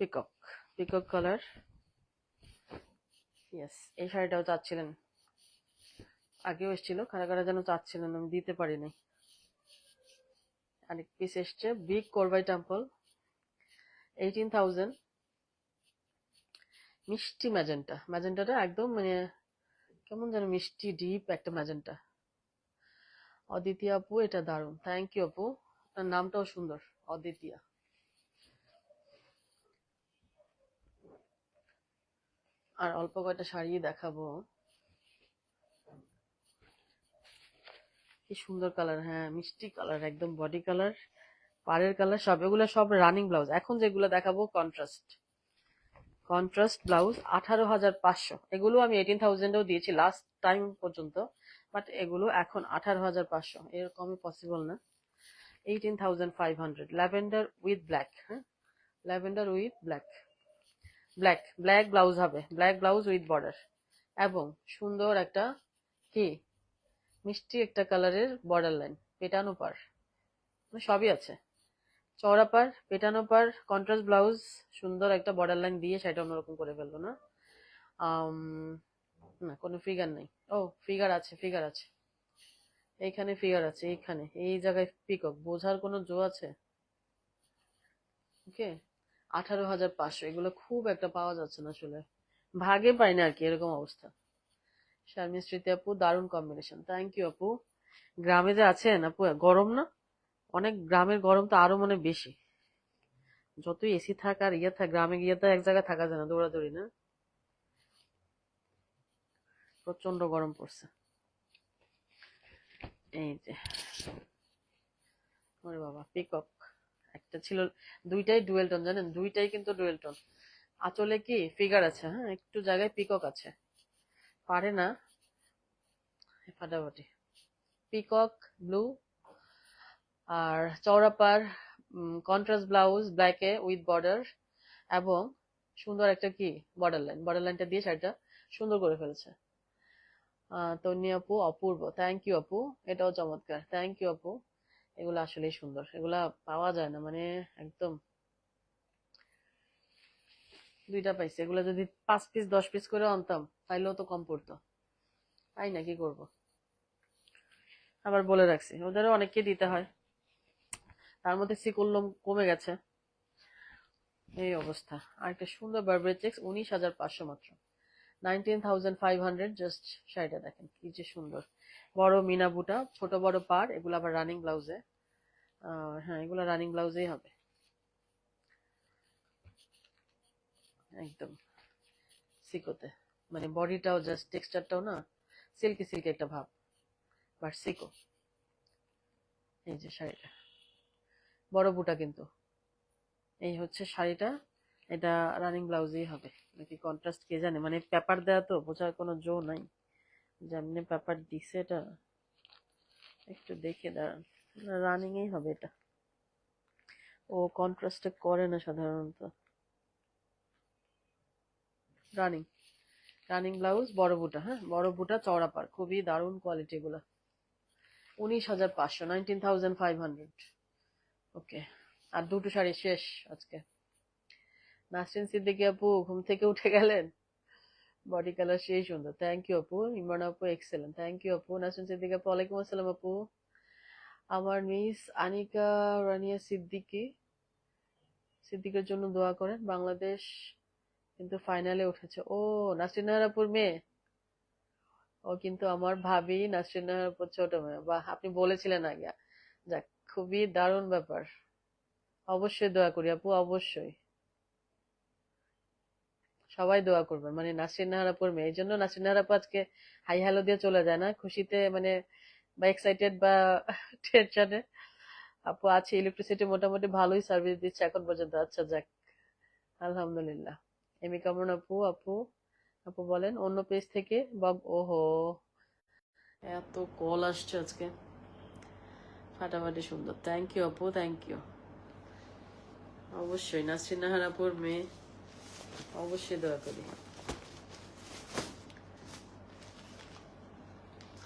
A: পিকক, পিকক কালার। ইয়েস, এই শাড়িটাও চাচ্ছিলেন, আগেও এসেছিল, কারা কারা যেন চাচ্ছিলেন, আমি দিতে পারি নাই। আরেক পিস এসছে, বিগ করবাই টেম্পল, 18,000। মিষ্টি ম্যাজেন্টা, ম্যাজেন্টাটা একদম মানে কেমন যেন মিষ্টি ডিপ একটা ম্যাজেন্টা। অদিতিয়া আপু, এটা দারুণ, থ্যাংক ইউ আপু, আপনার নামটাও সুন্দর, অদিতিয়া। আর অল্প কয়টা শাড়ি দেখাবো। কি সুন্দর কালার, হ্যাঁ মিষ্টি কালার, একদম বডি কালার, পাড়ের কালার, সব এগুলো সব রানিং ব্লাউজ। এখন যেগুলো দেখাবো কন্ট্রাস্ট, কন্ট্রাস্ট ব্লাউজ। 18,500, এগুলো আমি 18,000-এও দিয়েছি লাস্ট টাইম পর্যন্ত, বাট এগুলো এখন 18,500, এর কমই পসিবল না। 18,500, ল্যাভেন্ডার উইথ ব্ল্যাক, হ্যাঁ lavender with black, black black blouse হবে, ব্ল্যাক ব্লাউজ উইথ বর্ডার, এবং সুন্দর একটা কি মিষ্টি একটা কালারের বর্ডার লাইন, পেটানো পার, মানে সবই আছে, চওড়া পার, পেটানো পার, কন্ট্রাস্ট ব্লাউজ, সুন্দর একটা বর্ডার লাইন দিয়ে সেটা অন্যরকম করে ফেললো না। আম, না কোনো ফিগার নেই, ও ফিগার আছে, ফিগার আছে, এইখানে ফিগার আছে, এইখানে এই জায়গায় পিকক, বোঝার কোনো জো আছে? ওকে, 18,500, এগুলো খুব একটা পাওয়া যাচ্ছে না আসলে, ভাগে পাই না আর কি, এরকম অবস্থা। শারমিন স্মৃতি আপু, দারুণ কম্বিনেশন, থ্যাংক ইউ আপু। গ্রামে যে আছেন আপু, গরম না? অনেক গ্রামের গরম তো আরো মনে বেশি, যতই এসি থাক আর ইয়ে থাক, গ্রামে গিয়ে তো এক জায়গায় থাকা যায় না, দৌড়াদৌড়ি না, প্রচন্ড গরম পড়ছে। এই যে, ওরে বাবা, পিকক একটা ছিল, দুইটাই ডুয়েল টোন, জানেন দুইটাই কিন্তু ডুয়েল টোন। আঁচলে কি ফিগার আছে, হ্যাঁ একটু জায়গায় পিকক আছে, পারে না ফাটাফাটি। পিকক ব্লু আর চওড়া পার, কন্ট্রাস্ট ব্লাউজ ব্ল্যাকে উইথ বর্ডার, এবং সুন্দর একটা কি বর্ডার লাইনটা দিয়ে শাড়িটা সুন্দর করে ফেলেছে। তন্নি আপু অপূর্ব, থ্যাংক ইউ আপু, এটাও চমৎকার, থ্যাংক ইউ আপু। এগুলো আসলেই সুন্দর, এগুলা পাওয়া যায় না, মানে একদম। দুইটা পাইছি, এগুলো যদি 5 পিস 10 পিস করে আনতাম তাইলেও তো কম পড়তো, তাই না, কি করব। আবার বলে রাখছি ওদেরও অনেককে দিতে হয়, তার মধ্যে সিকুল্লম কমে গেছে, এই অবস্থা। আর একটা সুন্দর বারবারি চেক্স, 19,500 মাত্র, 19,500 জাস্ট। শাড়িটা দেখেন কি যে সুন্দর, বড় মিনা বুটা, ছোট বড় পার, এগুলো আবার রানিং ব্লাউজে। হ্যাঁ, এগুলো রানিং ব্লাউজেই হবে একদম সিকোতে, মানে বডিটাও জাস্ট টেক্সচারটাও না সিল্কি সিল্কি একটা ভাব, বাট সিকো। এই যে শাড়িটা বড় বুটা কিন্তু, এই হচ্ছে শাড়িটা, এটা রানিং ব্লাউজেই হবে নাকি কন্ট্রাস্ট কে জানে, মানে পেপার দেয়া তো বোঝার কোনো জো নাই, যেমনি পেপার দিছে এটা একটু দেখে দাঁড়ান, রানিং এই হবে এটা, ও কন্ট্রাস্টে করে না সাধারণত। রানিং রানিং ব্লাউজ বড় বুটা, হ্যাঁ বড় বুটা চওড়া পার, খুবই দারুণ কোয়ালিটি এগুলো। 19,500, 19,500। ওকে, আর দুটো শাড়ি শেষ আজকে। নাসরিন সিদ্দিকী আপু ঘুম থেকে উঠে গেলেন, বডি কালার সেই সুন্দর, থ্যাংক ইউ আপু। ইমরান আপু এক্সেলেন্ট, থ্যাংক ইউ আপু। নাসরিন সিদ্দিকী আপু ওয়ালাইকুম আসসালাম আপু। আমার মিস আনিকা রানিয়া সিদ্দিকের জন্য দোয়া করেন, বাংলাদেশ কিন্তু ফাইনালে উঠেছে। ও নাসরিন আপুর মেয়ে, ও কিন্তু আমার ভাবি, নাসরিন আপুর ছোট মেয়ে। বাহ, আপনি বলেছিলেন আগে, যাক খুবই দারুণ ব্যাপার। অবশ্যই দোয়া করি আপু, অবশ্যই সবাই দোয়া করবেন, মানে নাসরিন আপুর মেয়ে, এই জন্য নাসরিন আপু আজকে হাই হ্যালো দিয়ে চলে যায় না খুশিতে, মানে বা এক্সাইটেড বা টেনশনে। আপু আছে, ইলেকট্রিসিটি মোটামুটি ভালোই সার্ভিস দিচ্ছে এখন পর্যন্ত। আচ্ছা যাক, আলহামদুলিল্লাহ। এমি কামরুন আপু, আপু আপু বলেন অন্য পেজ থেকে বব। ওহো, এত কল আসছে আজকে, ফাটাফাটি সুন্দর, থ্যাংক ইউ আপু, থ্যাংক ইউ। অবশ্যই নাসরিন আপুর মেয়ে, অবশ্যই দোয়া করি।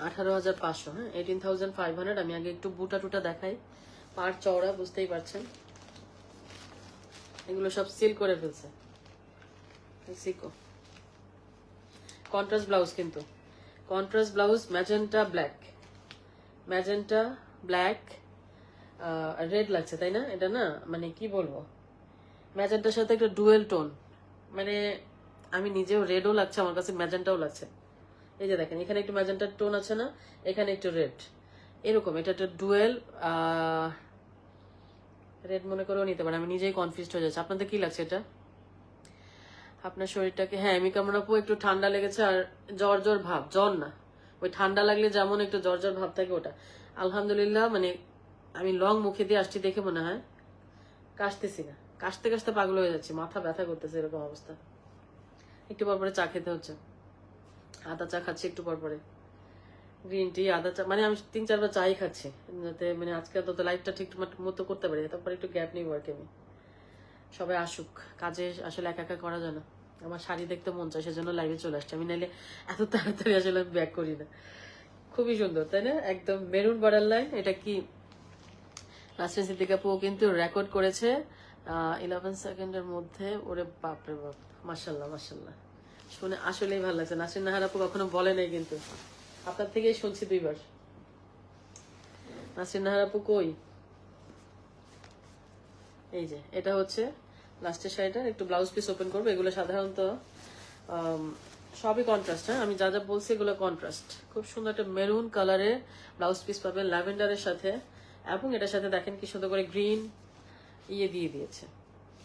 A: 18,500, হ্যাঁ 18,500। আমি আগে একটু বুটা টুটা দেখাই, পার চওড়া, বুঝতেই পারছেন এগুলো সব সিল করে ফেলছে সিকো। কন্ট্রাস্ট ব্লাউজ কিন্তু, contrast blouse magenta black, magenta black, red লাগছে তাই না, এটা না মানে কি বলবো, ম্যাজেন্টার সাথে একটা ডুয়েল টোন, মানে আমি নিজেও রেডও লাগছে আমার কাছে, ম্যাজেন্টাও লাগছে। এই যে দেখেন এখানে একটু ম্যাজেন্টার টোন আছে না, এখানে একটু রেড, এরকম এটা একটা ডুয়েল রেড মনে করেও নিতে পারে, আমি নিজেই কনফিউজড হয়ে যাচ্ছি। আপনাদের কি লাগছে এটা? আপনার শরীরটাকে, হ্যাঁ আমি কেমন আপু একটু ঠান্ডা লেগেছে, আর জ্বর জ্বর ভাব, জ্বর না ওই ঠান্ডা লাগলে যেমন একটু জ্বর জ্বর ভাব থাকে ওটা। আলহামদুলিল্লাহ, মানে আমি লং মুখে দিয়ে আসছি দেখে মনে হয়, কাশতেছি না, কাশতে কাশতে পাগল হয়ে যাচ্ছে, মাথা ব্যথা করতেছে, এরকম অবস্থা। একটু পর পরে চা খেতে হচ্ছে, আদা চা খাচ্ছি একটু পর পরে, গ্রিন টি আদা চা, মানে আমি 3-4 বার চাই খাচ্ছি, যাতে মানে আজকে তো লাইফটা ঠিক মতো করতে পারি, তারপরে একটু গ্যাপ নিই ওয়ার্কে। আমি সবাই আসুক, কাজে আসলে একা একা করা যায় না, আমার শাড়ি দেখতে মন চায়, সেজন্য লাইভে চলে আসছে। আমি নাইলে এত তাড়াতাড়ি আসলে ব্যাক করি না। খুবই সুন্দর তাই না, একদম মেরুন বর্ডার লাইন। এটা কি নাসরিন সিদ্দিকা আপু কিন্তু রেকর্ড করেছে 11 সেকেন্ডের মধ্যে, ওরে বাপরে বাপ, মাশাল্লাহ মাশাল্লাহ, শুনে আসলেই ভালো লাগছে। নাসরিন আপু কখনো বলে নাই কিন্তু, আপনার থেকেই শুনছি 2 বার। নাসরিন আপু কই, এই যে এটা হচ্ছে লাস্টের শাড়িটা, একটু ব্লাউজ পিস ওপেন করবো। এগুলো সাধারণত সবই কন্ট্রাস্ট, হ্যাঁ আমি যা যা বলছি এগুলো কন্ট্রাস্ট। খুব সুন্দর একটা মেরুন কালারে ব্লাউজ পিস পাবেন ল্যাভেন্ডারের সাথে, এবং এটার সাথে দেখেন কি সুন্দর করে গ্রিন ইয়ে দিয়ে দিয়েছে,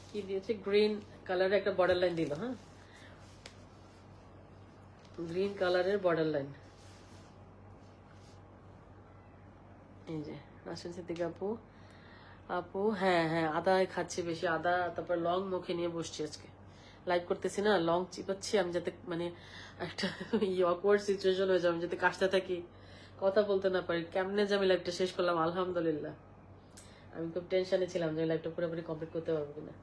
A: কি দিয়েছে, গ্রিন কালারের একটা বর্ডার লাইন দিল, হ্যাঁ গ্রিন কালারের বর্ডার লাইন। এই যে নাসরিন সিদ্দিকা আপু, আপু হ্যাঁ হ্যাঁ আদা খাচ্ছি বেশি, আদা তারপর লং মুখে নিয়ে বসছি আজকে, লাইভ করতেছি না, লং চিপাচ্ছি আমি, যাতে মানে একটা অকওয়ার্ড সিচুয়েশন হয়ে যায়, আমি যাতে কাশতে থাকি, কথা বলতে না পারি। কেমনে যে আমি লাইভটা শেষ করলাম, আলহামদুলিল্লাহ। আমি খুব টেনশনে ছিলাম যে লাইভটা পুরোপুরি কমপ্লিট করতে পারবো কিনা।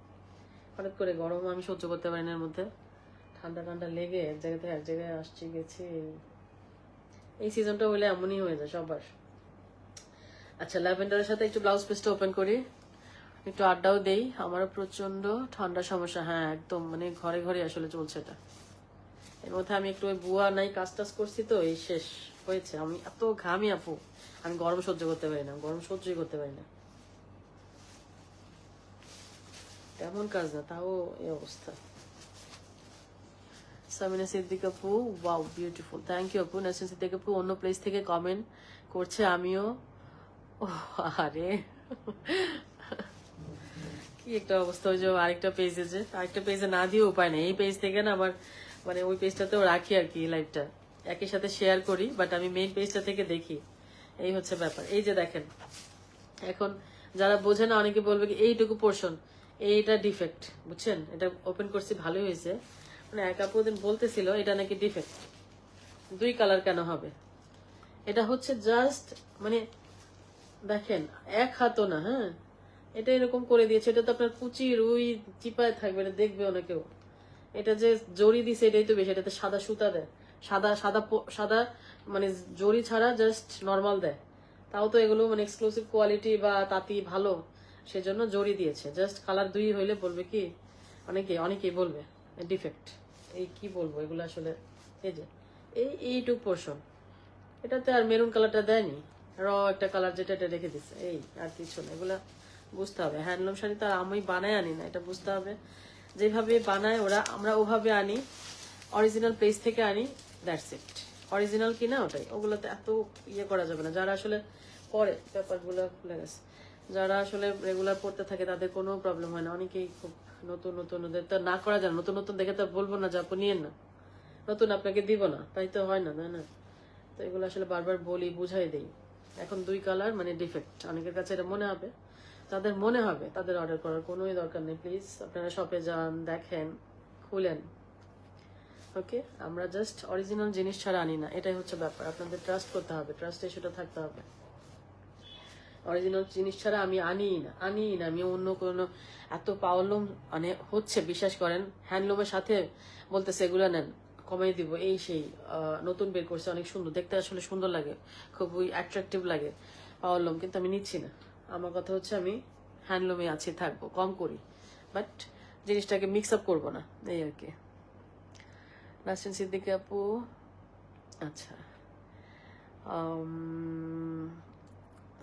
A: হঠাৎ করে গরম আমি সহ্য করতে পারি না, এর মধ্যে ঠান্ডা ঠান্ডা লেগে এক জায়গা থেকে এক জায়গায় আসছি গেছি। এই সিজনটা হলে এমনই হয়ে যায় সবার। আচ্ছা, ল্যাভেন্ডারের সাথে একটু ব্লাউজ পিসটা ওপেন করি, একটু আড্ডাও দেই। আমারও প্রচন্ড ঠান্ডা সমস্যা, হ্যাঁ একদম মানে ঘরে ঘরে আসলে চলছে এটা। এর মধ্যে আমি একটু ওই বুয়া নাই কাজ টাজ করছি তো, এই শেষ হয়েছে। আমি এত ঘামি আপু, আমি গরম সহ্য করতে পারি না, গরম সহ্যই করতে পারি না। তেমন কাজ না, তাও এই অবস্থা। সামিনা সিদ্দিক আপু, ওয়াও বিউটিফুল, থ্যাংক ইউ আপু। নাসরিন সিদ্দিক আপু অন্য প্লেস থেকে কমেন্ট করছে, আমিও। ও আরে কি একটা অবস্থা হয়েছে। আরেকটা পেজে না দিয়ে উপায় নেই, এই পেজ থেকে না আবার মানে ওই পেজটাতেও রাখি আর কি লাইভটা, একই সাথে শেয়ার করি, বাট আমি মেইন পেজটা থেকে দেখি। এই হচ্ছে ব্যাপার। এই যে দেখেন, এখন যারা বোঝে না অনেকে বলবে কি এইটুকু পোর্শন এইটা ডিফেক্ট, বুঝছেন? এটা ওপেন করছি ভালোই হয়েছে, মানে এক আপু দিন বলতেছিল এটা নাকি ডিফেক্ট, 2 কালার কেন হবে? এটা হচ্ছে জাস্ট মানে দেখেন, এক হাতও না, হ্যাঁ এটা এরকম করে দিয়েছে। এটা তো আপনার কুচি রুই চিপায় থাকবে, এটা দেখবেও না কেউ। এটা যে জড়ি দিছে এটাই তো বেশি, এটাতে সাদা সুতা দেয়, সাদা সাদা সাদা মানে জড়ি ছাড়া জাস্ট নর্মাল দেয়। তাও তো এগুলো মানে এক্সক্লুসিভ কোয়ালিটি বা তাঁতি ভালো, সেজন্য জড়ি দিয়েছে। জাস্ট কালার 2 হইলে বলবে কি, অনেকেই বলবে ডিফেক্ট। এই কি বলবো এগুলো আসলে। এই যে এইটুক পোর্শন, এটাতে আর মেরুন কালারটা দেয়নি, একটা কালার যেটা এটা রেখে দিচ্ছে, এই আর কিছু না। এগুলা বুঝতে হবে, হ্যান্ডলুম শাড়ি তো আর আমি বানাই আনি না, এটা বুঝতে হবে। যেভাবে বানায় ওরা, আমরা ওভাবে আনি, অরিজিনাল প্লেস থেকে আনি, দ্যাটস ইট। অরিজিনাল কিনা ওটাই, ওগুলোতে এত ইয়ে করা যাবে না। যারা আসলে পরে ব্যাপারগুলো খুলে গেছে, যারা আসলে রেগুলার পড়তে থাকে তাদের কোনো প্রবলেম হয় না। অনেকেই খুব নতুন নতুন, ওদের তো না করা যায় না। নতুন নতুন দেখে তো বলবো না যে আপু নিয়েন না, নতুন আপনাকে দিব না, তাই তো হয় না, তাই না? তো এগুলো আসলে বারবার বলি, বুঝাই দেই। এখন 2 কালার মানে ডিফেক্ট, অনেকের কাছে এটা মনে হবে, তাদের মনে হবে, তাদের অর্ডার করার কোনোই দরকার নেই। প্লিজ আপনারা শপে যান, দেখেন, খুলেন। ওকে, আমরা জাস্ট অরিজিনাল জিনিস ছাড়া আনি না, এটাই হচ্ছে ব্যাপার। আপনাদের ট্রাস্ট করতে হবে, ট্রাস্ট ইস্যুটা থাকতে হবে। অরিজিনাল জিনিস ছাড়া আমি আনি না। আমি অন্য কোনো এত পাওয়ারলুম মানে হচ্ছে, বিশ্বাস করেন, হ্যান্ডলুমের সাথে বলতেছে এগুলো নেন, কমাই দিব, এই সেই নতুন বের করছে, অনেক সুন্দর দেখতে, আসলে সুন্দর লাগে, খুবই অ্যাট্রাকটিভ লাগে পাওয়ারলুম, কিন্তু আমি নিচ্ছি না। আমার কথা হচ্ছে আমি হ্যান্ডলুমে আছি, থাকবো, কম করি, বাট জিনিসটাকে মিক্স আপ করবো না, এই আর কি। নাসরিন সিদ্দিকী আপু, আচ্ছা,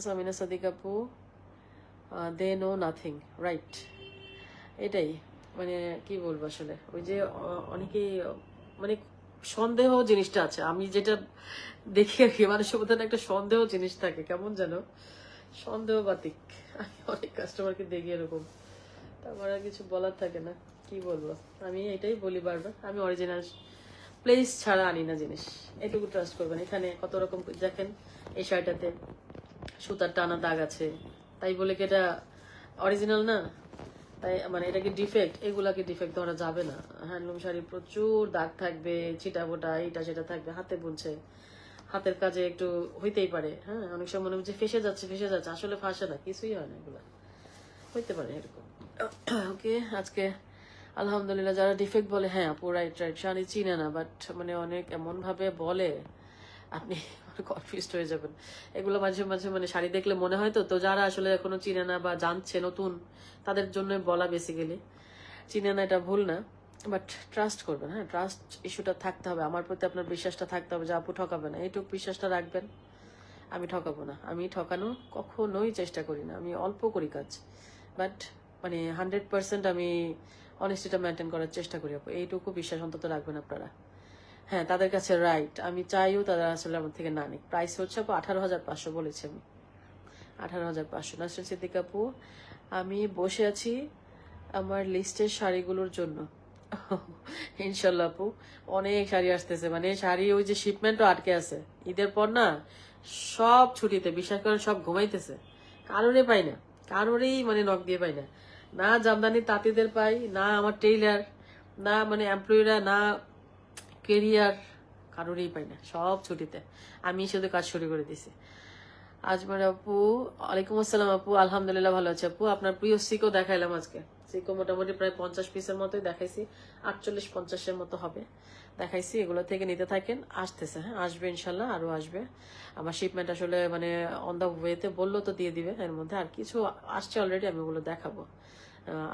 A: সামিনা সাদিক আপু, দে নো নাথিং, রাইট। এটাই মানে কি বলবো আসলে, ওই যে অনেকেই মানে সন্দেহ জিনিসটা আছে, আমি যেটা দেখি আর কি, মানুষের মধ্যে একটা সন্দেহ জিনিস থাকে, কেমন যেন সন্দেহ বাতিক। আমি অনেক কাস্টমারকে দেখি এরকম, তারপর আর কিছু বলার থাকে না, কি বলবো। আমি এটাই বলি বারবার, আমি অরিজিনাল প্লেস ছাড়া আনি না জিনিস, এটুকু ট্রাস্ট করবেন। এখানে কত রকম দেখেন, এই শাড়িটাতে সুতার টানা দাগ আছে, তাই বলে কি এটা অরিজিনাল না? তাই মানে এটা কি ডিফেক্ট? এগুলাকে ডিফেক্ট ধরা যাবে না। হ্যান্ডলুম শাড়ি প্রচুর দাগ থাকবে, ছিটাফোটা এটা সেটা থাকবে, হাতে বুনছে, হাতের কাজে একটু হইতেই পারে, হ্যাঁ অনেক সময় মনে হচ্ছে ফেসে যাচ্ছে, আসলে ফাঁসে না, কিছুই হয় না, এগুলা হইতে পারে এরকম। ওকে, আজকে আলহামদুলিল্লাহ। যারা ডিফেক্ট বলে, হ্যাঁ আপু রাইট, শাড়ি চিনে না, বাট মানে অনেক এমন ভাবে বলে আপনি কনফিউজড হয়ে যাবেন। এগুলো মাঝে মাঝে মানে শাড়ি দেখলে মনে হয় তো যারা আসলে এখনো চিনে না বা জানছে নতুন, তাদের জন্য বলা, বেসিক্যালি চিনে না এটা ভুল না, বাট ট্রাস্ট করবেন। হ্যাঁ, ট্রাস্ট ইস্যুটা থাকতে হবে, আমার প্রতি আপনার বিশ্বাসটা থাকতে হবে যে আপু ঠকাবে না, এইটুকু বিশ্বাসটা রাখবেন। আমি ঠকাবো না, আমি ঠকানো কখনোই চেষ্টা করি না, আমি অল্প করি কাজ, বাট মানে 100% আমি অনেস্টিটা মেনটেন করার চেষ্টা করি আপু, এইটুকু বিশ্বাস অন্তত রাখবেন আপনারা। হ্যাঁ, তাদের কাছে রাইট, আমি চাইও তারা আসলে আমার থেকে না নিক। প্রাইস হচ্ছে আপু 18,500 বলেছি আমি, 18,500। নাসরিন সিদ্দিক আপু, আমি বসে আছি আমার লিস্টের শাড়িগুলোর জন্য। ইনশাল্লাহ আপু, অনেক শাড়ি আসতেছে, মানে শাড়ি ওই যে শিপমেন্টও আটকে আছে ঈদের পর না, সব ছুটিতে, বিশ্বাস করেন সব ঘুমাইতেছে, কারোরই পাই না, কারোরই মানে নখ দিয়ে পাই না, না জামদানি তাঁতিদের পাই, না আমার টেইলার, না মানে এমপ্লয়িরা না কেরিয়ার কারোরই পাই না, সব ছুটিতে, আমি শুধু কাজ শুরু করে দিছি। আজমার আপু, ওয়ালাইকুম আসসালাম আপু, আলহামদুলিল্লাহ ভালো আছে আপু। আপনার প্রিয় সিকো দেখাইলাম আজকে, সিকো মোটামুটি প্রায় 50 পিসের মতোই দেখাইছি, 48-50-এর মতো হবে দেখাইছি। এগুলো থেকে নিতে থাকেন, আসতেছে, হ্যাঁ আসবে ইনশাল্লাহ, আরো আসবে। আমার শিপমেন্ট আসলে মানে অন দা ওয়েতে, বললো তো দিয়ে দিবে, এর মধ্যে আর কিছু আসছে অলরেডি, আমি ওগুলো দেখাবো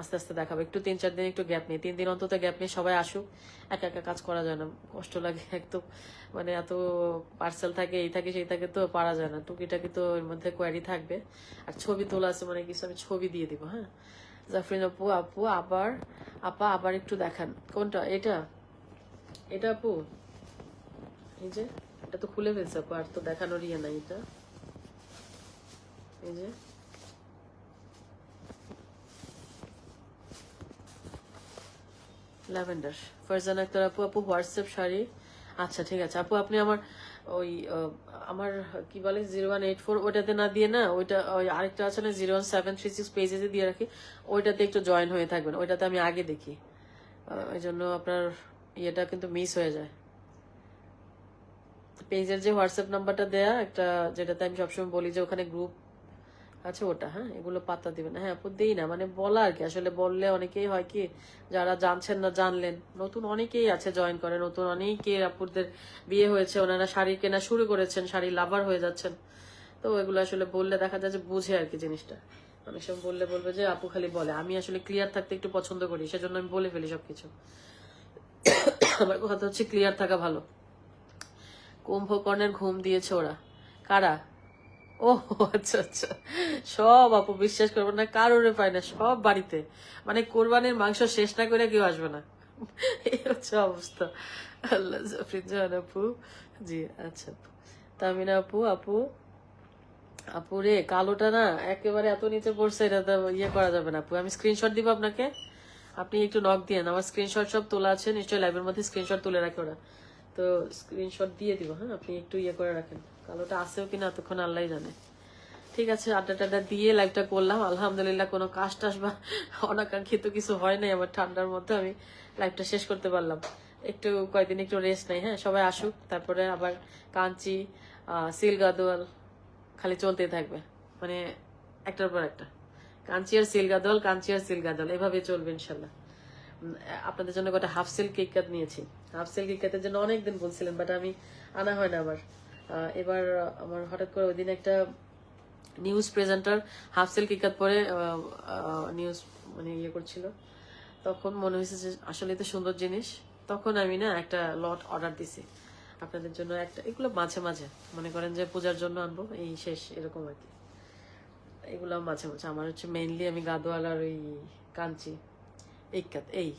A: আস্তে আস্তে দেখাবো। একটু 3-4 দিন একটু গ্যাপ নেই, 3 দিন অন্তত গ্যাপ নেই, সবাই আসুক। একা একা কাজ করা যায় না, কষ্ট লাগে একদম, মানে এত পার্সেল থাকে, এই থাকে সেই থাকে, তো পারা যায় না। টুকিটাকি তো এর মধ্যে কোয়ারি থাকবে, আর ছবি তোলা আছে, মানে কিছু আমি ছবি দিয়ে দিব। হ্যাঁ জাফরিন আপু, আপু আবার, আপা আবার একটু দেখান। কোনটা? এটা? এটা আপু, এই যে এটা তো খুলে ফেলছে আপু, আর তো দেখানোর ইয়ে নাই। এটা এই যে ল্যাভেন্ডার, ফারজানা আক্তার আপু, আপু হোয়াটসঅ্যাপ শাড়ি। আচ্ছা ঠিক আছে আপু, আপনি আমার ওই আমার কি বলে 0184 ওইটাতে না দিয়ে, না ওইটা ওই আরেকটা আছে না 01736 পেজে দিয়ে রাখি, ওইটাতে একটু জয়েন হয়ে থাকবেন, ওইটাতে আমি আগে দেখি, এই জন্য আপনার ইয়েটা কিন্তু মিস হয়ে যায়। পেজের যে হোয়াটসঅ্যাপ নাম্বারটা দেয়া একটা, যেটাতে আমি সবসময় বলি যে ওখানে গ্রুপ আচ্ছা ওটা, হ্যাঁ এগুলো পাত্তা দিবেন না। হ্যাঁ আপু দিই না, মানে বলা আর কি, আসলে বললে অনেকেই হয় কি, যারা জানছেন না জানলেন, নতুন অনেকেই আছে জয়েন করে, নতুন অনেকেই আপুদের বিয়ে হয়েছে, ওনারা শাড়ি কেনা শুরু করেছেন, শাড়ি লাভার হয়ে যাচ্ছেন। তো এগুলো আসলে বললে দেখা যায় যে বুঝে আর কি জিনিসটা, অনেক সময় বললে বলবে যে আপু খালি বলে, আমি আসলে ক্লিয়ার থাকতে একটু পছন্দ করি, সেজন্য আমি বলে ফেলি সবকিছু। আমার কথা হচ্ছে ক্লিয়ার থাকা ভালো। কুম্ভকর্ণের ঘুম দিয়েছে ওরা, কারা? ও আচ্ছা আচ্ছা, সব আপু বিশ্বাস করবো না, কারোরে পায় না, সব বাড়িতে, মানে কোরবানির মাংস শেষ না করে কেউ আসবে না, এই হচ্ছে অবস্থা। আল্লাহ, জাফরিন জাহান আপু, জি আচ্ছা আপু। তামিনা আপু, আপু আপু রে কালোটা না একেবারে এত নিচে পড়ছে, এটা তো ইয়ে করা যাবে না আপু, আমি স্ক্রিনশট দিব আপনাকে, আপনি একটু নক দিয়েন, আমার স্ক্রিনশট সব তোলা আছে নিশ্চয়ই, লাইভের মধ্যে স্ক্রিনশট তুলে রাখে ওরা, তো স্ক্রিনশট দিয়ে দিব। হ্যাঁ আপনি একটু ইয়ে করে রাখেন, কালোটা আছেও কিনা এতক্ষণ আল্লাহ জানে। ঠিক আছে, আড্ডা টাড্ডা দিয়ে লাইভটা করলাম, আলহামদুলিল্লাহ কোনো কাজ টাজ বা অনাকাঙ্ক্ষিত কিছু হয় নাই আমার, ঠান্ডার মধ্যে আমি লাইভটা শেষ করতে পারলাম। একটু কয়েকদিন একটু রেস্ট নাই, হ্যাঁ সবাই আসুক, তারপরে আবার কাঞ্চি, সিল গাদোয়াল খালি চলতেই থাকবে, মানে একটার পর একটা, কাঞ্চি আর সিল গাদোয়াল, কাঞ্চি আর সিল গাদোয়াল, এভাবে চলবে ইনশাল্লাহ। আপনাদের জন্য কটা হাফ সিল্ক কিটক্যাট নিয়েছি, হাফ সিল্ক কিটক্যাটের জন্য অনেকদিন বলছিলেন, বাট আমি আনা হয় না আমার। এবার আমার হঠাৎ করে ওই দিন একটা news presenter half silk KitKat পরে নিউজ মানে ইয়ে করছিল, তখন মনে হয়েছে যে আসলে তো সুন্দর জিনিস, তখন আমি না একটা লট অর্ডার দিছি আপনাদের জন্য, একটা এগুলো মাঝে মাঝে মনে করেন যে পূজার জন্য আনবো, এই শেষ এরকম আর কি, এগুলো মাঝে মাঝে আমার হচ্ছে মেইনলি, আমি গাদোয়ালার ওই কাঞ্চি ইক্কাত, এই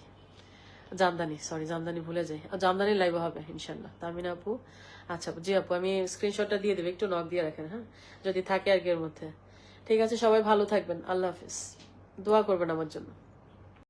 A: জামদানি, সরি জামদানি ভুলে যাই, জামদানি লাইভ হবে ইনশাল্লাহ। তামিনা আপু, আচ্ছা জি আপু, আমি স্ক্রিনশটটা দিয়ে দেবো, একটু নক দিয়ে রাখেন, হ্যাঁ যদি থাকে আর কি এর মধ্যে। ঠিক আছে, সবাই ভালো থাকবেন, আল্লাহ হাফিজ, দোয়া করবেন আমার জন্য।